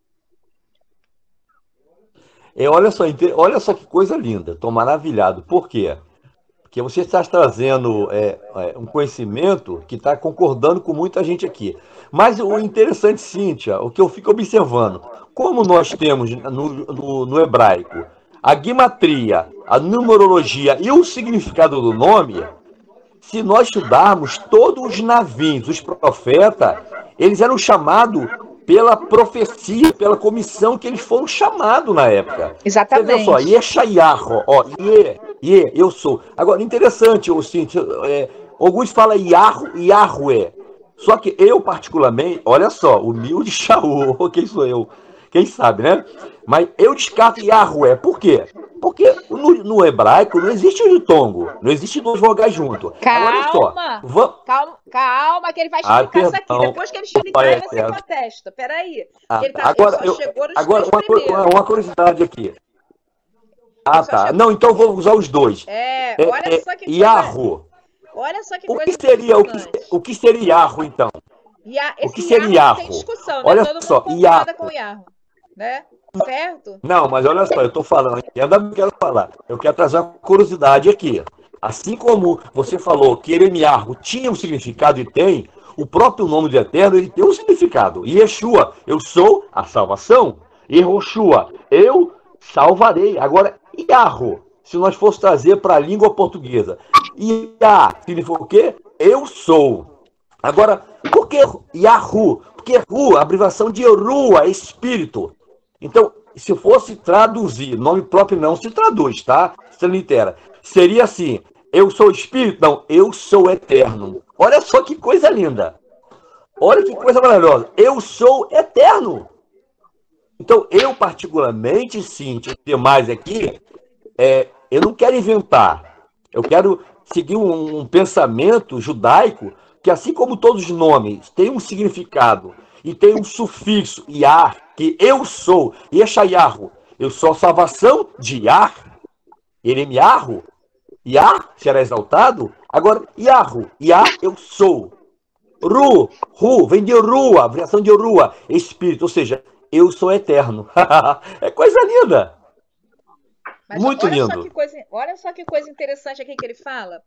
Olha só que coisa linda. Estou maravilhado. Por quê? Porque você está trazendo um conhecimento que está concordando com muita gente aqui. Mas o interessante, Cíntia, o que eu fico observando, como nós temos no hebraico a guimatria, a numerologia e o significado do nome, se nós estudarmos todos os navios, os profetas, eles eram chamados pela profecia, pela comissão que eles foram chamados na época. Exatamente. Você vê só, Yeshayahu, ó, eu sou. Agora, interessante, Cíntia, alguns falam Yahweh. Só que eu, particularmente, olha só, humilde Shaul, quem sou eu? Quem sabe, né? Mas eu descarto Yahweh. Por quê? Porque no hebraico não existe o ditongo, não existe duas vogais juntos. Calma, que ele vai explicar isso aqui. Depois que ele explicar, você contesta. Peraí. Agora, uma curiosidade aqui. Tá. Não, então eu vou usar os dois. Olha só que coisa. Yahu. Olha só que o coisa. O que seria Yahu, então? O que seria Yahu? Tem discussão, olha né? Todo só, mundo concorda com Yahu, né? Certo? Não, mas olha só, eu estou falando, eu não quero falar. Eu quero trazer uma curiosidade aqui. Assim como você falou que Eremiarro tinha um significado e tem, o próprio nome do Eterno ele tem um significado. Yeshua, eu sou a salvação. Yehoshua, eu salvarei. Agora, Yarro, se nós fosse trazer para a língua portuguesa, Yah significa o quê? Eu sou. Agora, por que Yahu? Porque Ru, a abreviação de Rua, é espírito. Então, se fosse traduzir, nome próprio não se traduz, tá? Se litera. Seria assim, eu sou espírito? Não, eu sou eterno. Olha só que coisa linda. Olha que coisa maravilhosa. Eu sou eterno. Então, eu particularmente, Cíntia, e demais aqui, eu não quero inventar. Eu quero seguir um pensamento judaico que, assim como todos os nomes têm um significado e tem um sufixo, Yah, que eu sou, Yeshayahu, eu sou a salvação de Yah, Eremiarro, Yah será exaltado. Agora, Yahu, Yah, eu sou. Ru, vem de Rua, variação de Rua, espírito, ou seja, eu sou eterno. É coisa linda. Mas muito olha lindo. Olha só que coisa interessante aqui que ele fala.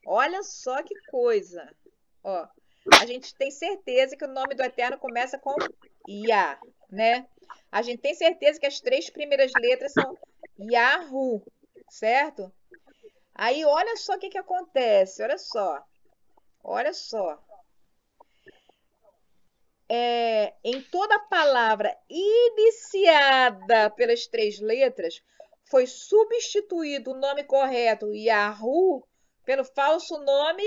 Olha só que coisa. Ó, a gente tem certeza que o nome do Eterno começa com Yah, né? A gente tem certeza que as 3 primeiras letras são Yahu, certo? Aí olha só o que acontece, olha só. Olha só. Em toda palavra iniciada pelas 3 letras, foi substituído o nome correto Yahu pelo falso nome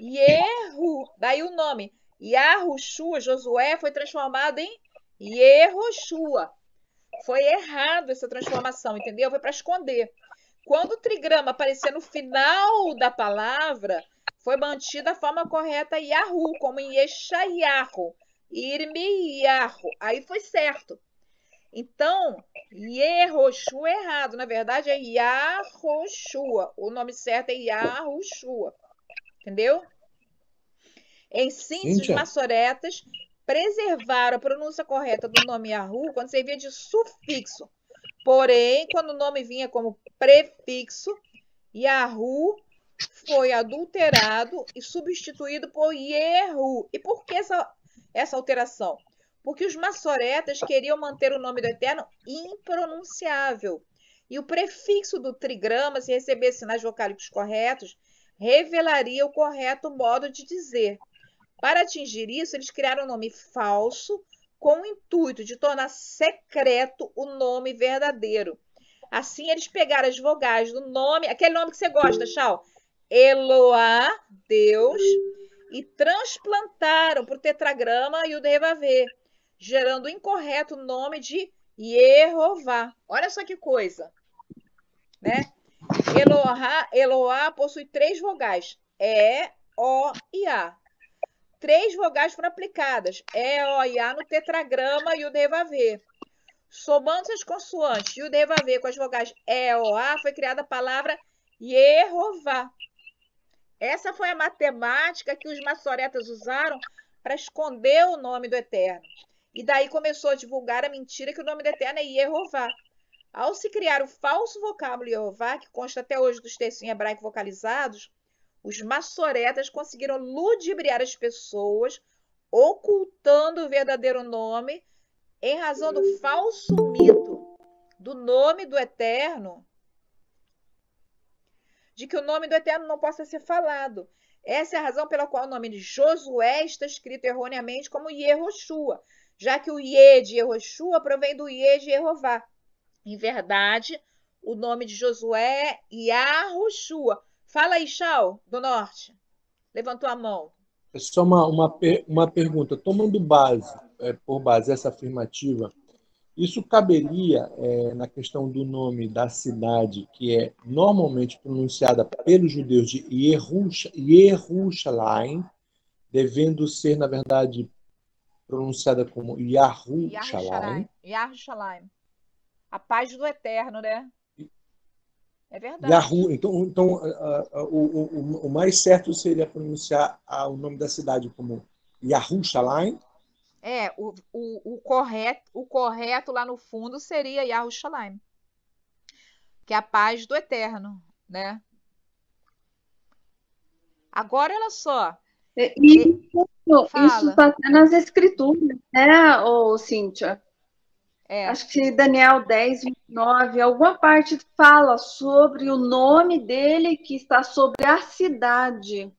Yehu. Daí o nome Yahushua, Josué, foi transformado em Yehoshua. Foi errado essa transformação, entendeu? Foi para esconder. Quando o trigrama aparecer no final da palavra, foi mantida a forma correta Yahu, como em Yeshayahu, Irmiyahu. Aí foi certo. Então, Yehoshua é errado. Na verdade, é Yahoshua. O nome certo é Yahushua. Entendeu? Em síntese, os maçoretas preservaram a pronúncia correta do nome Yahu quando servia de sufixo. Porém, quando o nome vinha como prefixo, Yahu foi adulterado e substituído por Yehu. E por que essa alteração? Porque os maçoretas queriam manter o nome do Eterno impronunciável. E o prefixo do trigrama, se recebesse sinais vocálicos corretos, revelaria o correto modo de dizer. Para atingir isso, eles criaram um nome falso com o intuito de tornar secreto o nome verdadeiro. Assim, eles pegaram as vogais do nome, aquele nome que você gosta, Shao, Eloá, Deus, e transplantaram para o tetragrama e o Devavê, gerando o incorreto nome de Yehová. Olha só que coisa, né? Eloá possui 3 vogais, E, O e A. 3 vogais foram aplicadas, E, O e A, no tetragrama e o Devavê. Somando as consoantes Yud, He, Vav, He com as vogais E, O, A, foi criada a palavra Yehová. Essa foi a matemática que os maçoretas usaram para esconder o nome do Eterno. E daí começou a divulgar a mentira que o nome do Eterno é Yehová. Ao se criar o falso vocábulo Yehová, que consta até hoje dos textos em hebraico vocalizados, os maçoretas conseguiram ludibriar as pessoas, ocultando o verdadeiro nome, em razão do falso mito do nome do Eterno, de que o nome do Eterno não possa ser falado. Essa é a razão pela qual o nome de Josué está escrito erroneamente como Yehoshua, já que o Ye de Yehoshua provém do Ye de Jeová. Em verdade, o nome de Josué é Yahushua. Fala aí, Shau, do norte. Levantou a mão. É só uma pergunta. Tomando por base essa afirmativa, isso caberia na questão do nome da cidade, que é normalmente pronunciada pelos judeus de Yerushalayim, devendo ser, na verdade, pronunciada como Yahushalayim. Yahushalayim. A paz do Eterno, né? É verdade. Yahu, então o mais certo seria pronunciar o nome da cidade como Yahushalayim. O correto lá no fundo seria Yahushalayim, que é a paz do Eterno, né? Agora, olha só. Isso está até nas escrituras, né, Cíntia? Acho que Daniel 10, 29, alguma parte fala sobre o nome dele que está sobre a cidade.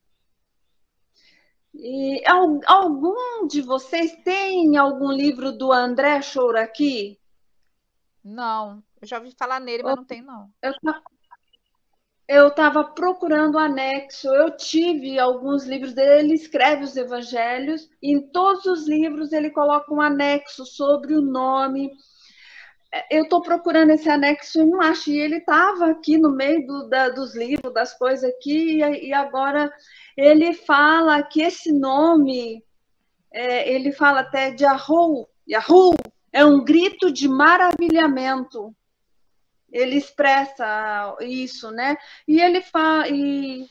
E algum de vocês tem algum livro do André Chouraqui? Não, eu já ouvi falar nele, mas não tem, não. Eu estava procurando o anexo, eu tive alguns livros dele, ele escreve os evangelhos, e em todos os livros ele coloca um anexo sobre o nome. Eu estou procurando esse anexo e não acho, e ele estava aqui no meio dos livros, das coisas aqui, e agora ele fala que esse nome, ele fala até de Yahu, é um grito de maravilhamento. Ele expressa isso, né? E ele fala, e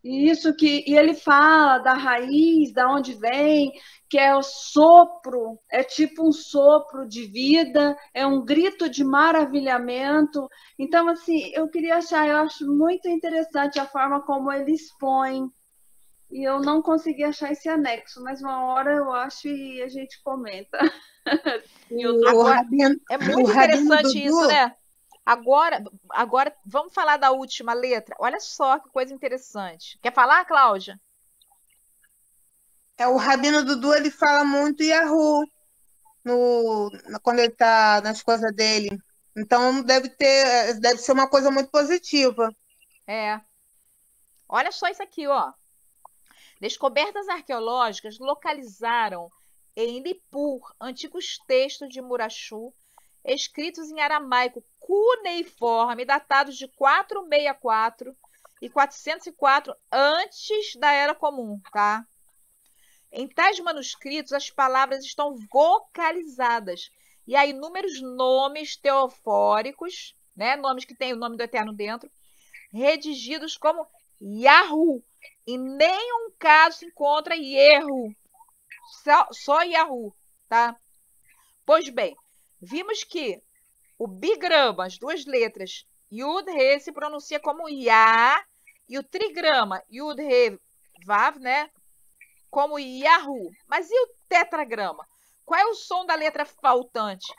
ele fala da raiz, da onde vem, que é o sopro, é tipo um sopro de vida, é um grito de maravilhamento. Então, assim, eu acho muito interessante a forma como ele expõe. E eu não consegui achar esse anexo, mas uma hora eu acho e a gente comenta. Agora, é muito interessante isso, né? Agora, vamos falar da última letra. Olha só que coisa interessante. Quer falar, Cláudia? O Rabino Dudu, ele fala muito Yahu quando ele está nas coisas dele. Então, deve ser uma coisa muito positiva. Olha só isso aqui, ó. Descobertas arqueológicas localizaram em Nippur antigos textos de Murashu, escritos em aramaico cuneiforme, datados de 464 e 404 antes da Era Comum, tá? Em tais manuscritos, as palavras estão vocalizadas e há inúmeros nomes teofóricos, né? Nomes que têm o nome do Eterno dentro, redigidos como Yahu. Em nenhum caso se encontra Yehu, só Yahu, tá? Pois bem, vimos que o bigrama, as duas letras Yud, He, se pronuncia como Ya, e o trigrama Yud, He, Vav, né? Como Yahu. Mas e o tetragrama? Qual é o som da letra faltante?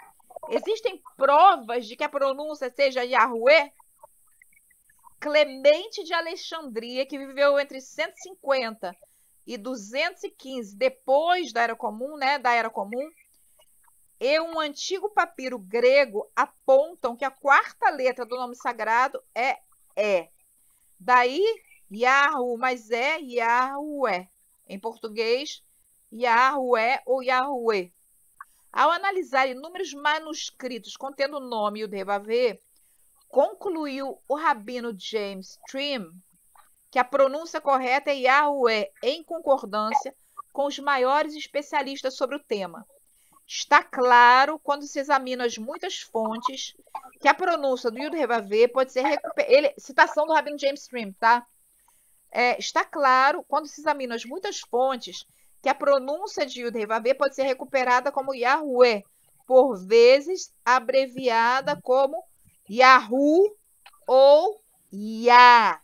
Existem provas de que a pronúncia seja Yahweh? Clemente de Alexandria, que viveu entre 150 e 215 depois da Era Comum, né? Da Era Comum, e um antigo papiro grego apontam que a quarta letra do nome sagrado é E. Daí, Yahu, mas é Yahweh. Em português, Yahweh ou Yahweh. Ao analisar inúmeros manuscritos contendo o nome Yud, He, Vav, He, concluiu o rabino James Trim que a pronúncia correta é Yahweh, em concordância com os maiores especialistas sobre o tema. Está claro, quando se examina as muitas fontes, que a pronúncia do Yud-Heh-Vav pode ser recuperada. Citação do Rabino James Stream, tá? Está claro, quando se examina as muitas fontes, que a pronúncia de Yud-Heh-Vav pode ser recuperada como Yahuwah, por vezes abreviada como Yahu ou Yah.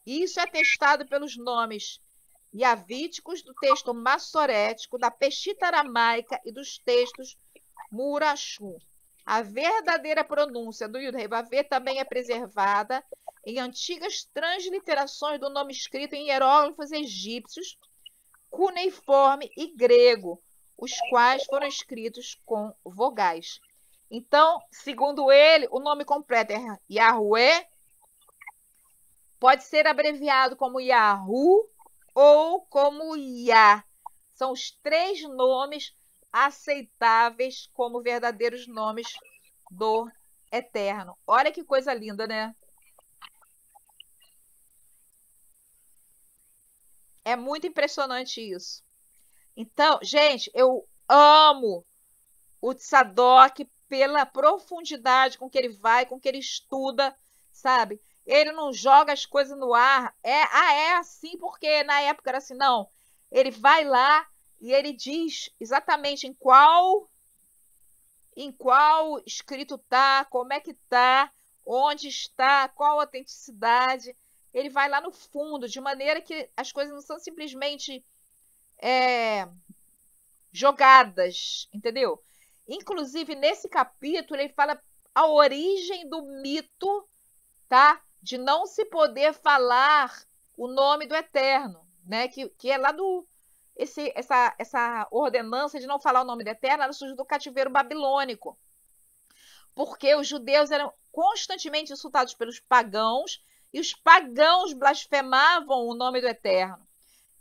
Isso é atestado pelos nomes yavíticos do texto massorético, da Peshita aramaica e dos textos Murashu. A verdadeira pronúncia do Yud-Heh-Vav também é preservada em antigas transliterações do nome escrito em hieróglifos egípcios, cuneiforme e grego, os quais foram escritos com vogais. Então, segundo ele, o nome completo é Yahuwah, pode ser abreviado como Yahu ou como Yah. São os 3 nomes aceitáveis como verdadeiros nomes do Eterno. Olha que coisa linda, né? É muito impressionante isso. Então, gente, eu amo o Tzadok pela profundidade com que ele vai, com que ele estuda, sabe? Ele não joga as coisas no ar. É assim porque na época era assim, não. Ele vai lá e ele diz exatamente em qual escrito tá, como é que tá, onde está, qual a autenticidade. Ele vai lá no fundo, de maneira que as coisas não são simplesmente jogadas, entendeu? Inclusive, nesse capítulo, ele fala a origem do mito, tá? De não se poder falar o nome do Eterno, né? Que é lá do... Essa ordenança de não falar o nome do Eterno, ela surgiu do cativeiro babilônico. Porque os judeus eram constantemente insultados pelos pagãos e os pagãos blasfemavam o nome do Eterno.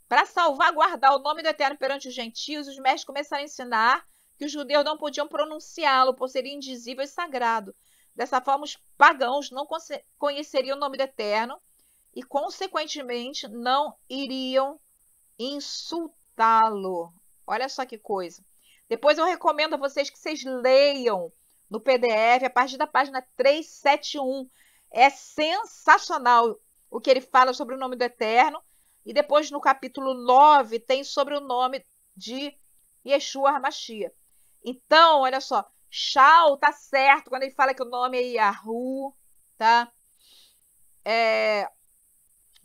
Para salvaguardar o nome do Eterno perante os gentios, os mestres começaram a ensinar que os judeus não podiam pronunciá-lo, por ser indizível e sagrado. Dessa forma, os pagãos não conheceriam o nome do Eterno e, consequentemente, não iriam insultá-lo. Olha só que coisa. Depois eu recomendo a vocês que vocês leiam no PDF, a partir da página 371. É sensacional o que ele fala sobre o nome do Eterno. E depois, no capítulo 9, tem sobre o nome de Yeshua HaMashiach. Então, olha só, Shaul tá certo quando ele fala que o nome é Yahu, tá?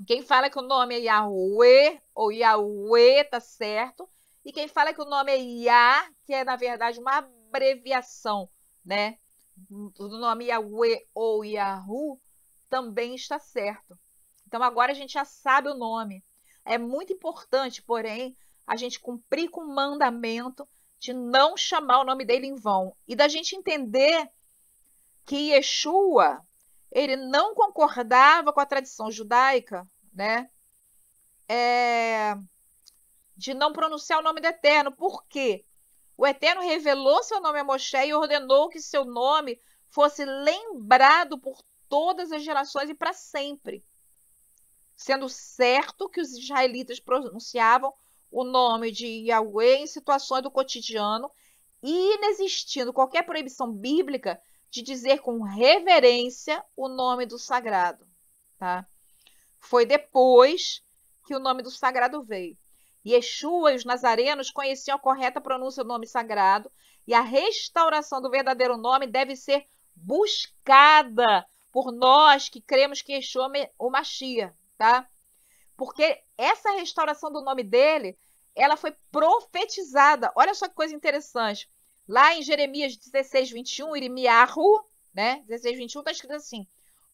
Quem fala que o nome é Yahuwah ou Yahweh tá certo. E quem fala que o nome é Yah, que é, na verdade, uma abreviação, né? Do nome Yahweh ou Yahu, também está certo. Então, agora a gente já sabe o nome. É muito importante, porém, a gente cumprir com o mandamento de não chamar o nome dele em vão. E da gente entender que Yeshua, ele não concordava com a tradição judaica, né? De não pronunciar o nome do Eterno. Por quê? O Eterno revelou seu nome a Moshe e ordenou que seu nome fosse lembrado por todas as gerações e para sempre. Sendo certo que os israelitas pronunciavam o nome de Yahweh em situações do cotidiano e inexistindo qualquer proibição bíblica de dizer com reverência o nome do sagrado. Tá? Foi depois que o nome do sagrado veio. Yeshua e os nazarenos conheciam a correta pronúncia do nome sagrado e a restauração do verdadeiro nome deve ser buscada por nós que cremos que Yeshua é o Mashiach, tá? Porque essa restauração do nome dele, ela foi profetizada. Olha só que coisa interessante. Lá em Jeremias 16, 21, Irimiahu, né? 16, 21, está escrito assim: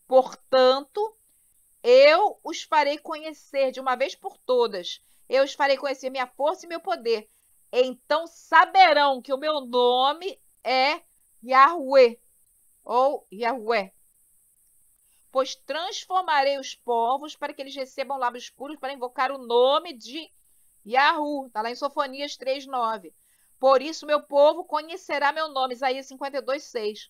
portanto, eu os farei conhecer de uma vez por todas. Eu os farei conhecer minha força e meu poder. Então saberão que o meu nome é Yahweh ou Yahweh. Pois transformarei os povos para que eles recebam lábios puros para invocar o nome de Yahu. Está lá em Sofonias 3:9. Por isso meu povo conhecerá meu nome. Isaías 52:6.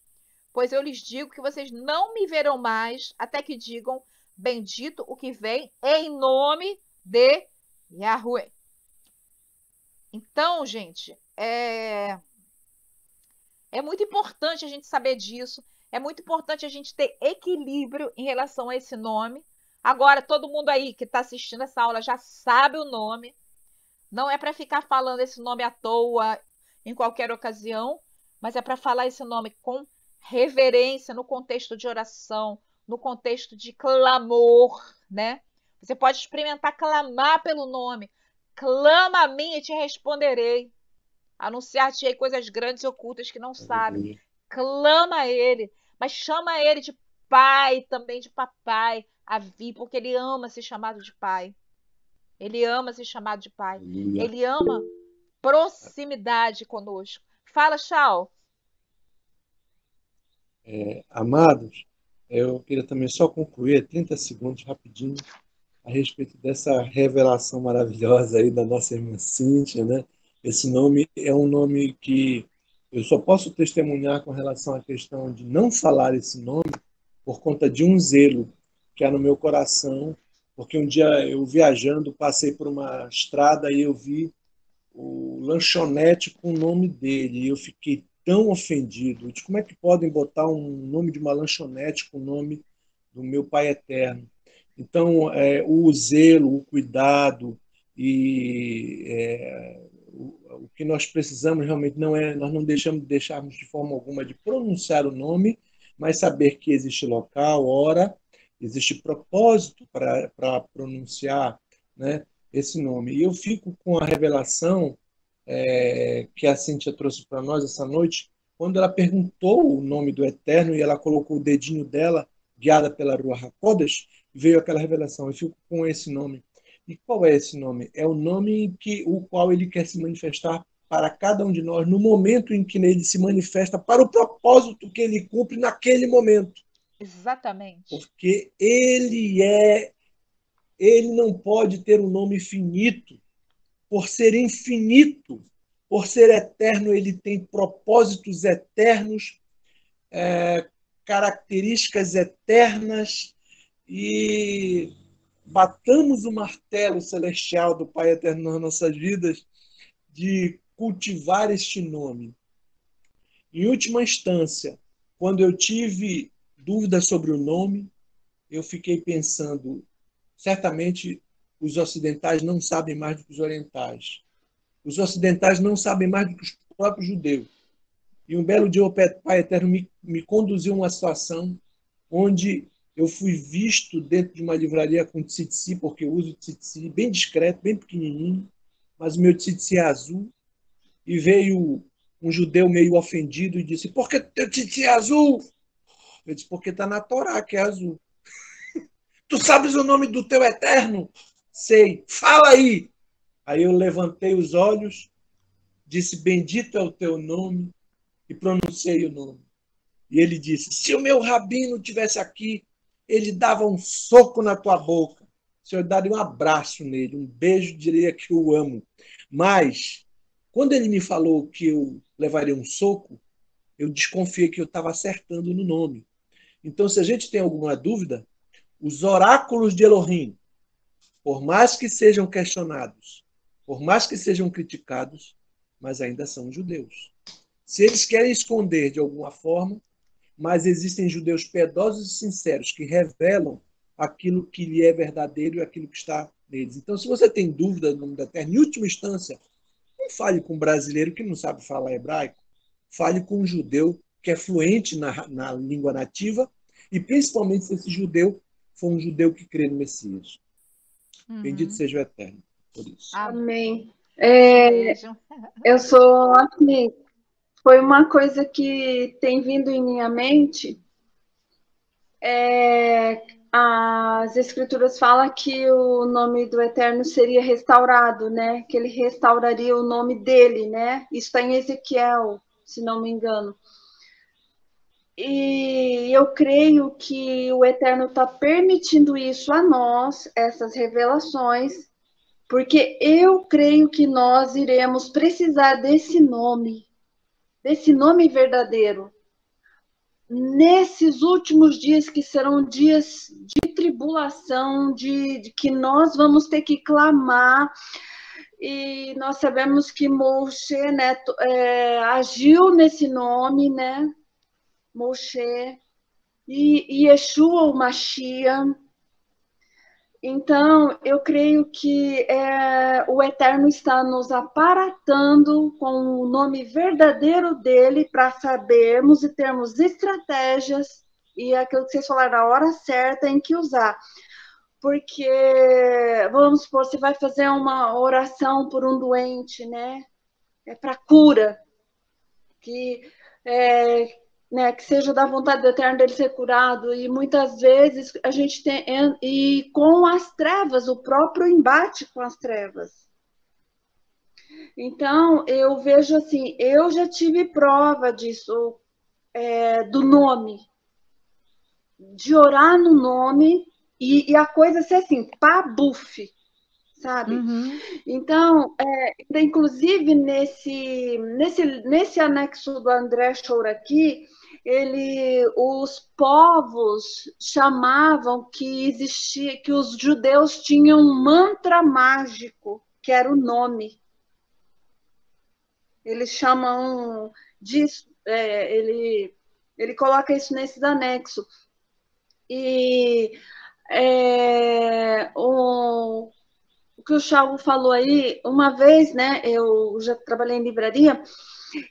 Pois eu lhes digo que vocês não me verão mais até que digam: bendito o que vem em nome de Yahweh. Então, gente, é muito importante a gente saber disso. É muito importante a gente ter equilíbrio em relação a esse nome. Agora, todo mundo aí que está assistindo essa aula já sabe o nome. Não é para ficar falando esse nome à toa em qualquer ocasião, mas é para falar esse nome com reverência no contexto de oração, no contexto de clamor, né? Você pode experimentar clamar pelo nome. Clama a mim e te responderei. Anunciar-te-ei coisas grandes e ocultas que não sabem. Clama a ele, mas chama ele de pai, também de papai, Avi, porque ele ama ser chamado de pai. Ele ama ser chamado de pai. Aleluia. Ele ama proximidade conosco. Fala, Chau. Amados, eu queria também só concluir 30 segundos rapidinho a respeito dessa revelação maravilhosa aí da nossa irmã Cíntia, né? Esse nome é um nome que eu só posso testemunhar com relação à questão de não falar esse nome por conta de um zelo que há no meu coração, porque um dia eu viajando passei por uma estrada e eu vi o lanchonete com o nome dele e eu fiquei tão ofendido. De como é que podem botar um nome de uma lanchonete com o nome do meu Pai Eterno? Então, o zelo, o cuidado e o que nós precisamos realmente nós não deixarmos de forma alguma de pronunciar o nome, mas saber que existe local, hora, existe propósito para pronunciar, né, esse nome. E eu fico com a revelação que a Cíntia trouxe para nós essa noite, quando ela perguntou o nome do Eterno e ela colocou o dedinho dela, guiada pela Ruach HaKodesh, veio aquela revelação. Eu fico com esse nome. E qual é esse nome? É o nome o qual ele quer se manifestar para cada um de nós, no momento em que ele se manifesta, para o propósito que ele cumpre naquele momento. Exatamente. Porque ele não pode ter um nome finito. Por ser infinito, por ser eterno, ele tem propósitos eternos, características eternas, e batamos o martelo celestial do Pai Eterno nas nossas vidas de cultivar este nome. Em última instância, quando eu tive dúvidas sobre o nome, eu fiquei pensando, certamente os ocidentais não sabem mais do que os orientais. Os ocidentais não sabem mais do que os próprios judeus. E um belo dia o Pai Eterno me conduziu a uma situação onde eu fui visto dentro de uma livraria com tzitzi, porque eu uso tzitzi bem discreto, bem pequenininho, mas o meu tzitzi é azul. E veio um judeu meio ofendido e disse: por que teu tzitzi é azul? Eu disse: porque está na Torá que é azul. Tu sabes o nome do teu Eterno? Sei. Fala aí. Aí eu levantei os olhos, disse: bendito é o teu nome, e pronunciei o nome. E ele disse: se o meu rabino tivesse aqui, ele dava um soco na tua boca. O Senhor daria um abraço nele, um beijo, diria que o amo. Mas, quando ele me falou que eu levaria um soco, eu desconfiei que eu estava acertando no nome. Então, se a gente tem alguma dúvida, os oráculos de Elohim, por mais que sejam questionados, por mais que sejam criticados, mas ainda são judeus. Se eles querem esconder de alguma forma, mas existem judeus piedosos e sinceros que revelam aquilo que lhe é verdadeiro e aquilo que está neles. Então, se você tem dúvida do nome da terra, em última instância, não fale com um brasileiro que não sabe falar hebraico, fale com um judeu que é fluente na língua nativa, e principalmente se esse judeu for um judeu que crê no Messias. Bendito seja o Eterno por isso. Amém. Eu sou assim, foi uma coisa que tem vindo em minha mente. As escrituras falam que o nome do Eterno seria restaurado, né? Que ele restauraria o nome dele, né? Isso está em Ezequiel, se não me engano. E eu creio que o Eterno está permitindo isso a nós, essas revelações, porque eu creio que nós iremos precisar desse nome verdadeiro, nesses últimos dias que serão dias de tribulação, de que nós vamos ter que clamar E nós sabemos que Moshe, né, agiu nesse nome, né? Moshe e Yeshua, o Mashiach. Então, eu creio que o Eterno está nos aparatando com o nome verdadeiro dele para sabermos e termos estratégias e aquilo que vocês falaram, a hora certa em que usar. Porque, vamos supor, você vai fazer uma oração por um doente, né? É para cura. Né, que seja da vontade do Eterno dele ser curado, e muitas vezes a gente tem, e com as trevas, o próprio embate com as trevas. Então, eu vejo assim, eu já tive prova disso, do nome, de orar no nome, e a coisa ser assim, pabuf, sabe? Uhum. Então, inclusive nesse anexo do André Choura aqui, os povos chamavam que existia, que os judeus tinham um mantra mágico, que era o nome. Eles chamam disso, ele coloca isso nesses anexos. E o que o Chavo falou aí, uma vez, né, eu já trabalhei em livraria,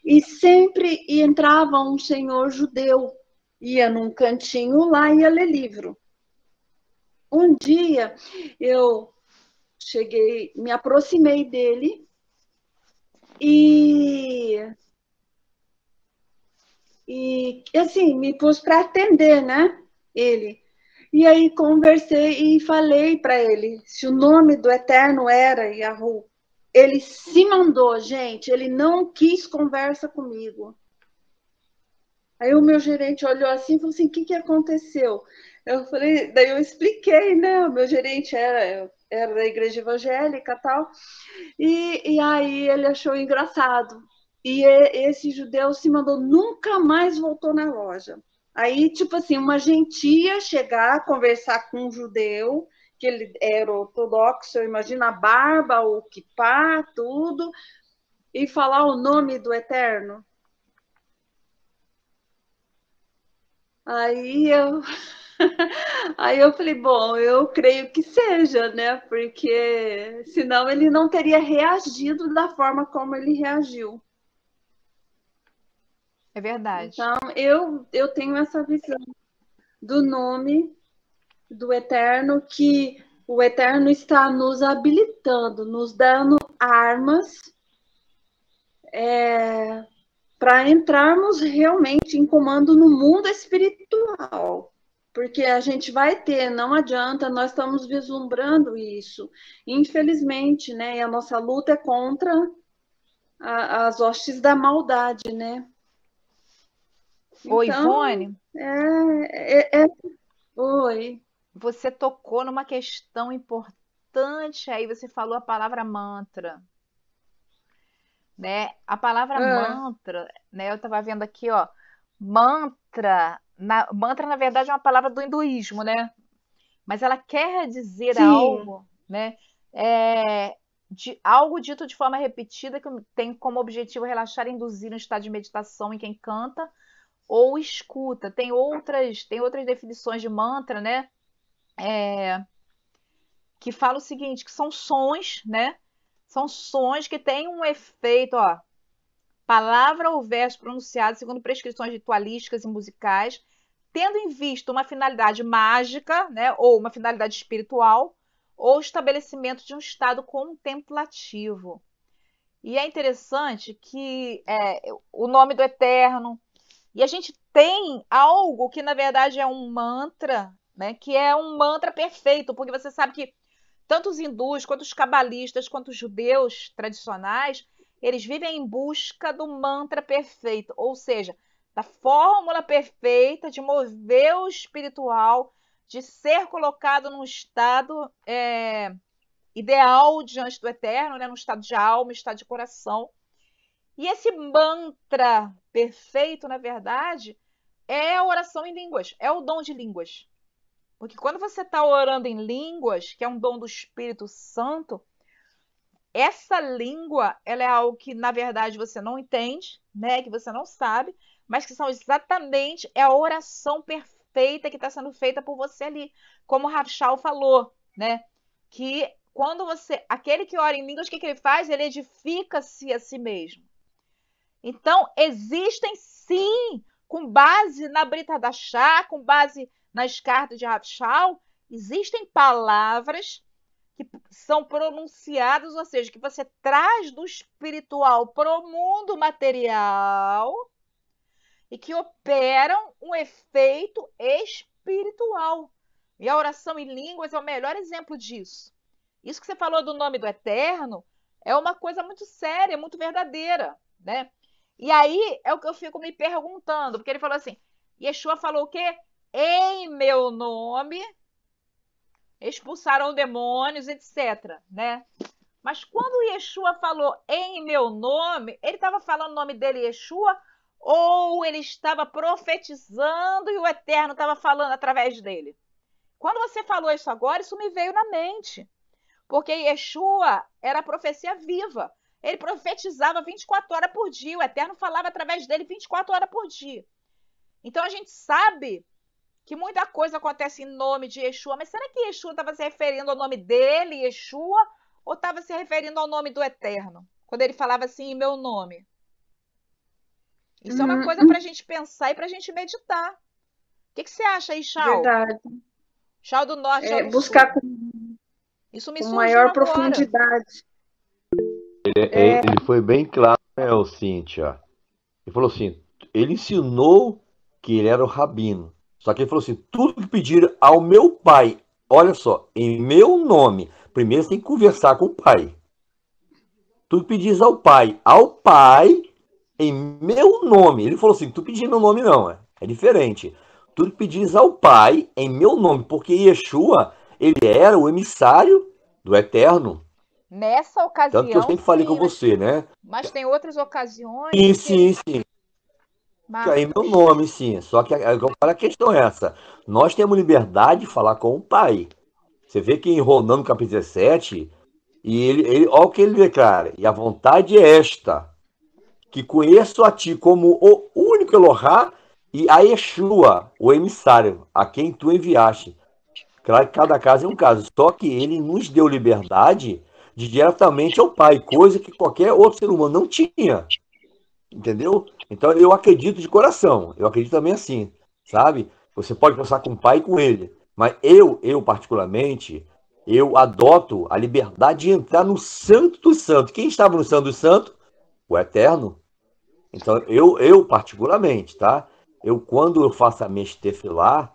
e sempre entrava um senhor judeu, ia num cantinho lá e ia ler livro. Um dia eu cheguei, me aproximei dele e assim, me pus para atender, né? Ele. E aí conversei e falei para ele se o nome do Eterno era Yahu. Ele se mandou, gente, ele não quis conversa comigo. Aí o meu gerente olhou assim e falou assim, o que aconteceu? Eu falei, daí eu expliquei, né? O meu gerente era da igreja evangélica e tal. E aí ele achou engraçado. E esse judeu se mandou, nunca mais voltou na loja. Aí, tipo assim, uma gente ia chegar, conversar com um judeu, que ele era ortodoxo, eu imagino a barba, o kippá, tudo, e falar o nome do Eterno. Aí eu falei, bom, eu creio que seja, né? Porque senão ele não teria reagido da forma como ele reagiu. É verdade. Então, eu tenho essa visão do nome do Eterno, que o Eterno está nos habilitando, nos dando armas para entrarmos realmente em comando no mundo espiritual. Porque a gente vai ter, não adianta, nós estamos vislumbrando isso. Infelizmente, né? E a nossa luta é contra as hostes da maldade, né? Oi, Então, Ivone, Oi. você tocou numa questão importante, aí você falou a palavra mantra, né? A palavra mantra, né? Eu estava vendo aqui, ó, mantra, na verdade é uma palavra do hinduísmo, né? Mas ela quer dizer Sim. algo, né? De algo dito de forma repetida que tem como objetivo relaxar e induzir um estado de meditação em quem canta ou escuta. Tem outras definições de mantra, né? Que fala o seguinte, que são sons, né? São sons que têm um efeito, ó, palavra ou verso pronunciado segundo prescrições ritualísticas e musicais, tendo em vista uma finalidade mágica, né, ou uma finalidade espiritual, ou estabelecimento de um estado contemplativo. E é interessante que o nome do Eterno, e a gente tem algo que na verdade é um mantra, né, que é um mantra perfeito, porque você sabe que tanto os hindus, quanto os cabalistas, quanto os judeus tradicionais, eles vivem em busca do mantra perfeito, ou seja, da fórmula perfeita de mover o espiritual, de ser colocado num estado ideal diante do Eterno, né? Num estado de alma, estado de coração. E esse mantra perfeito, na verdade, é a oração em línguas, é o dom de línguas. Porque quando você está orando em línguas, que é um dom do Espírito Santo, essa língua, ela é algo que, na verdade, você não entende, né? Que você não sabe, mas que são exatamente a oração perfeita que está sendo feita por você ali. Como o Rafshal falou, né? Que quando aquele que ora em línguas, o que ele faz? Ele edifica-se a si mesmo. Então, existem sim, com base na Brita Dachá, com base nas cartas de Rafshal, existem palavras que são pronunciadas, ou seja, que você traz do espiritual para o mundo material e que operam um efeito espiritual. E a oração em línguas é o melhor exemplo disso. Isso que você falou do nome do Eterno é uma coisa muito séria, muito verdadeira, né? E aí é o que eu fico me perguntando, porque ele falou assim, Yeshua falou o quê? Em meu nome expulsaram demônios, etc, né? Mas quando Yeshua falou em meu nome, ele estava falando o nome dele, Yeshua, ou ele estava profetizando e o Eterno estava falando através dele? Quando você falou isso agora, isso me veio na mente. Porque Yeshua era a profecia viva. Ele profetizava 24 horas por dia. O Eterno falava através dele 24 horas por dia. Então a gente sabe que muita coisa acontece em nome de Yeshua. Mas será que Yeshua estava se referindo ao nome dele, Yeshua, ou estava se referindo ao nome do Eterno? Quando ele falava assim, em meu nome. Isso é uma coisa para a gente pensar e para a gente meditar. O que você acha aí, Shal? Verdade. Shal do Norte, Shal do buscar Sul. Isso me com surgiu maior agora. profundidade. Ele foi bem claro, né, Cíntia? Ele falou assim, ele ensinou que ele era o rabino. Só que ele falou assim, tudo que pedir ao meu pai, olha só, em meu nome, primeiro você tem que conversar com o pai. Tu pedis ao pai, em meu nome. Ele falou assim, tu pedir meu nome não, é diferente. Tu pedis ao pai, em meu nome, porque Yeshua, ele era o emissário do Eterno. Nessa ocasião, tanto que eu sempre falei com você, né? Mas tem outras ocasiões. Sim. Que aí meu nome, sim. Só que a questão é essa. Nós temos liberdade de falar com o pai. Você vê que em Romano capítulo 17, e ele olha o que ele declara. E a vontade é esta, que conheço a ti como o único Elohá e a Yeshua, o emissário, a quem tu enviaste. Claro que cada caso é um caso. Só que ele nos deu liberdade de diretamente ao pai, coisa que qualquer outro ser humano não tinha. Entendeu? Então eu acredito de coração. Eu acredito também assim, sabe? Você pode conversar com o pai e com ele. Mas eu particularmente, eu adoto a liberdade de entrar no Santo dos Santos. Quem estava no Santo dos Santos? O Eterno. Então eu particularmente, tá? Quando eu faço a minha tefilá,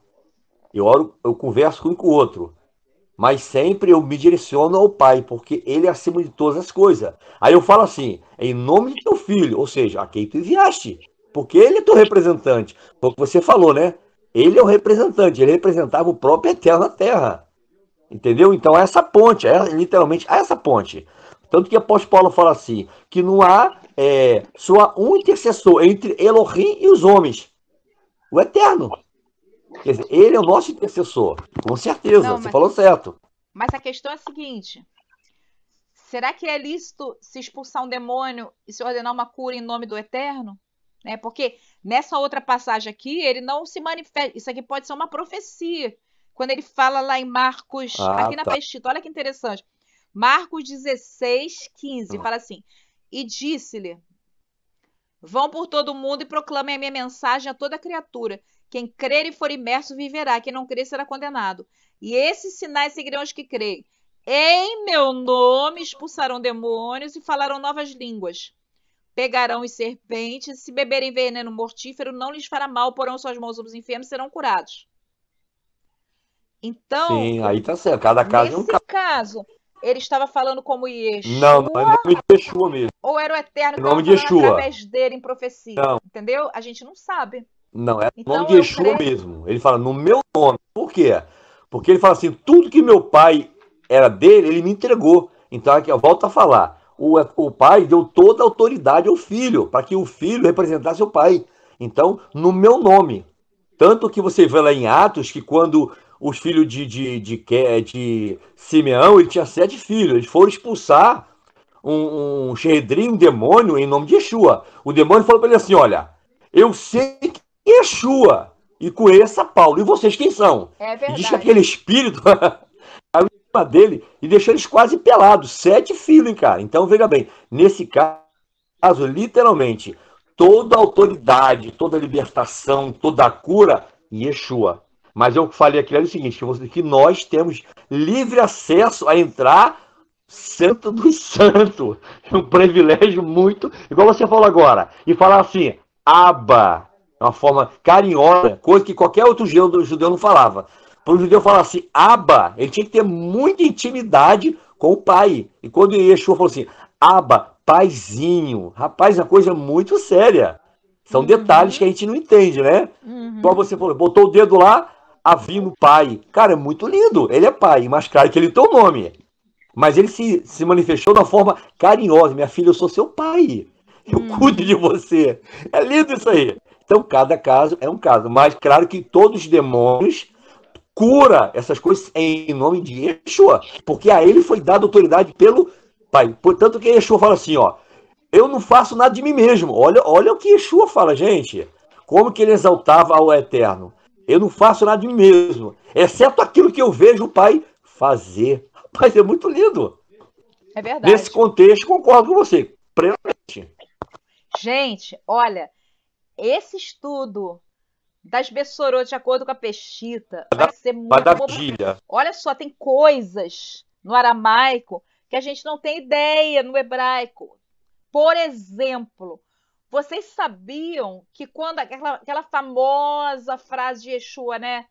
eu converso com um e com o outro. Mas sempre eu me direciono ao pai, porque ele é acima de todas as coisas. Aí eu falo assim, em nome de teu filho, ou seja, a quem tu enviaste, porque ele é teu representante. Foi o que você falou, né? Ele é o representante, ele representava o próprio Eterno na Terra. Entendeu? Então essa ponte, literalmente essa ponte. Tanto que o apóstolo Paulo fala assim, que não há só um intercessor entre Elohim e os homens. O Eterno. Quer dizer, ele é o nosso intercessor, com certeza, você falou certo. Mas a questão é a seguinte, será que é lícito se expulsar um demônio e se ordenar uma cura em nome do Eterno? Porque nessa outra passagem aqui, ele não se manifesta, isso aqui pode ser uma profecia, quando ele fala lá em Marcos, aqui na Pestita, olha que interessante, Marcos 16, 15, fala assim, e disse-lhe, vão por todo o mundo e proclamem a minha mensagem a toda criatura. Quem crer e for imerso viverá, quem não crer será condenado. E esses sinais seguirão os que creem. Em meu nome expulsarão demônios e falarão novas línguas. Pegarão as serpentes, se beberem veneno mortífero, não lhes fará mal, porão suas mãos sobre os enfermos e serão curados. Então, sim, aí tá certo. Cada caso é um caso. Nesse caso, ele estava falando como Yeshua. Não é nome de Yeshua mesmo. Ou era o Eterno que estava falando através dele em profecia. Não. Entendeu? A gente não sabe. Não, é o nome de Yeshua mesmo. Ele fala no meu nome. Por quê? Porque ele fala assim, tudo que meu pai era dele, ele me entregou. Então aqui eu volto a falar. O pai deu toda a autoridade ao filho, para que o filho representasse o pai. Então, no meu nome. Tanto que você vê lá em Atos, que quando os filhos de Simeão, ele tinha 7 filhos, eles foram expulsar um xerredrim, um demônio, em nome de Yeshua. O demônio falou para ele assim: olha, eu sei que é Yeshua, e conheça Paulo, e vocês quem são? É E diz que verdade. aquele espírito caiu em cima dele e deixou eles quase pelados, 7 filhos, hein, cara. Então, veja bem, nesse caso, literalmente, toda a autoridade, toda a libertação, toda a cura, Yeshua. Mas eu falei aqui, é o seguinte, que nós temos livre acesso a entrar santo dos santos. É um privilégio muito, igual você falou agora, e falar assim, Aba, é uma forma carinhosa, coisa que qualquer outro judeu não falava. Para o judeu falar assim, Aba, ele tinha que ter muita intimidade com o pai. E quando Yeshua falou assim, Aba, paizinho, rapaz, é uma coisa muito séria. São detalhes que a gente não entende, né? Igual você falou, botou o dedo lá, havia no pai. Cara, é muito lindo. Ele é pai, mas claro que ele tem o nome. Mas ele se manifestou de uma forma carinhosa. Minha filha, eu sou seu pai. Eu cuido de você. É lindo isso aí. Então, cada caso é um caso. Mas claro que todos os demônios cura essas coisas em nome de Yeshua. Porque a ele foi dada autoridade pelo pai. Portanto, que Yeshua fala assim, ó. Eu não faço nada de mim mesmo. Olha o que Yeshua fala, gente. Como que ele exaltava ao Eterno. Eu não faço nada de mim mesmo. Exceto aquilo que eu vejo o pai fazer. Rapaz, é muito lindo. É verdade. Nesse contexto, concordo com você. Plenamente. Gente, olha, esse estudo das Bessorot de acordo com a Peshita vai ser muito da bom. vigília. Olha só, tem coisas no aramaico que a gente não tem ideia no hebraico. Por exemplo, vocês sabiam que quando aquela famosa frase de Yeshua, né?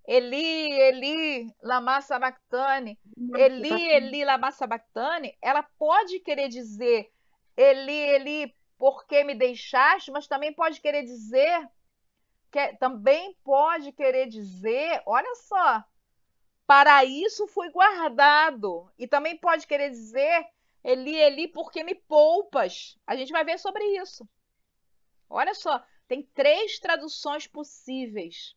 Eli, Eli, lama sabachthani. Eli, Eli, lama sabachthani. Ela pode querer dizer Eli, Eli, por que me deixaste? Mas também pode querer dizer olha só, para isso fui guardado. E também pode querer dizer Eli, Eli, por que me poupas? A gente vai ver sobre isso. Olha só, tem 3 traduções possíveis.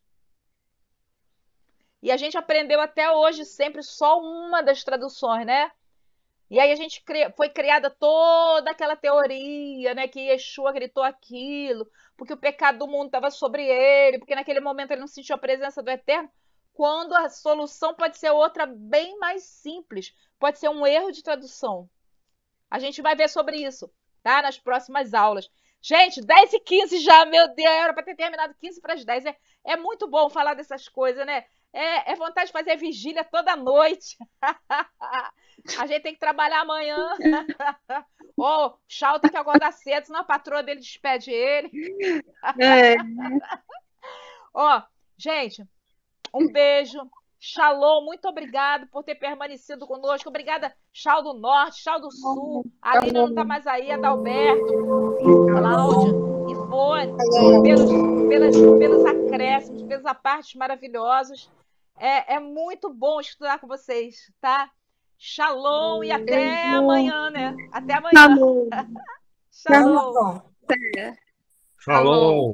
E a gente aprendeu até hoje sempre só uma das traduções, né? E aí foi criada toda aquela teoria, né? Que Yeshua gritou aquilo, porque o pecado do mundo estava sobre ele, porque naquele momento ele não sentiu a presença do Eterno, quando a solução pode ser outra bem mais simples. Pode ser um erro de tradução. A gente vai ver sobre isso, tá? Nas próximas aulas. Gente, 10h15 já, meu Deus, era para ter terminado 15 para as 10. É muito bom falar dessas coisas, né? É vontade de fazer vigília toda noite. A gente tem que trabalhar amanhã. O Chau tem que acordar cedo, senão a patroa dele despede ele. Gente, um beijo. Shalom, muito obrigado por ter permanecido conosco. Obrigada, Chau do Norte, Chau do Sul. A Lina não está mais aí, Adalberto, Cláudia, Ivone, pelos acréscimos, pelas partes maravilhosas. É muito bom estudar com vocês, tá? Shalom e até amanhã, né? Até amanhã. Shalom. Shalom.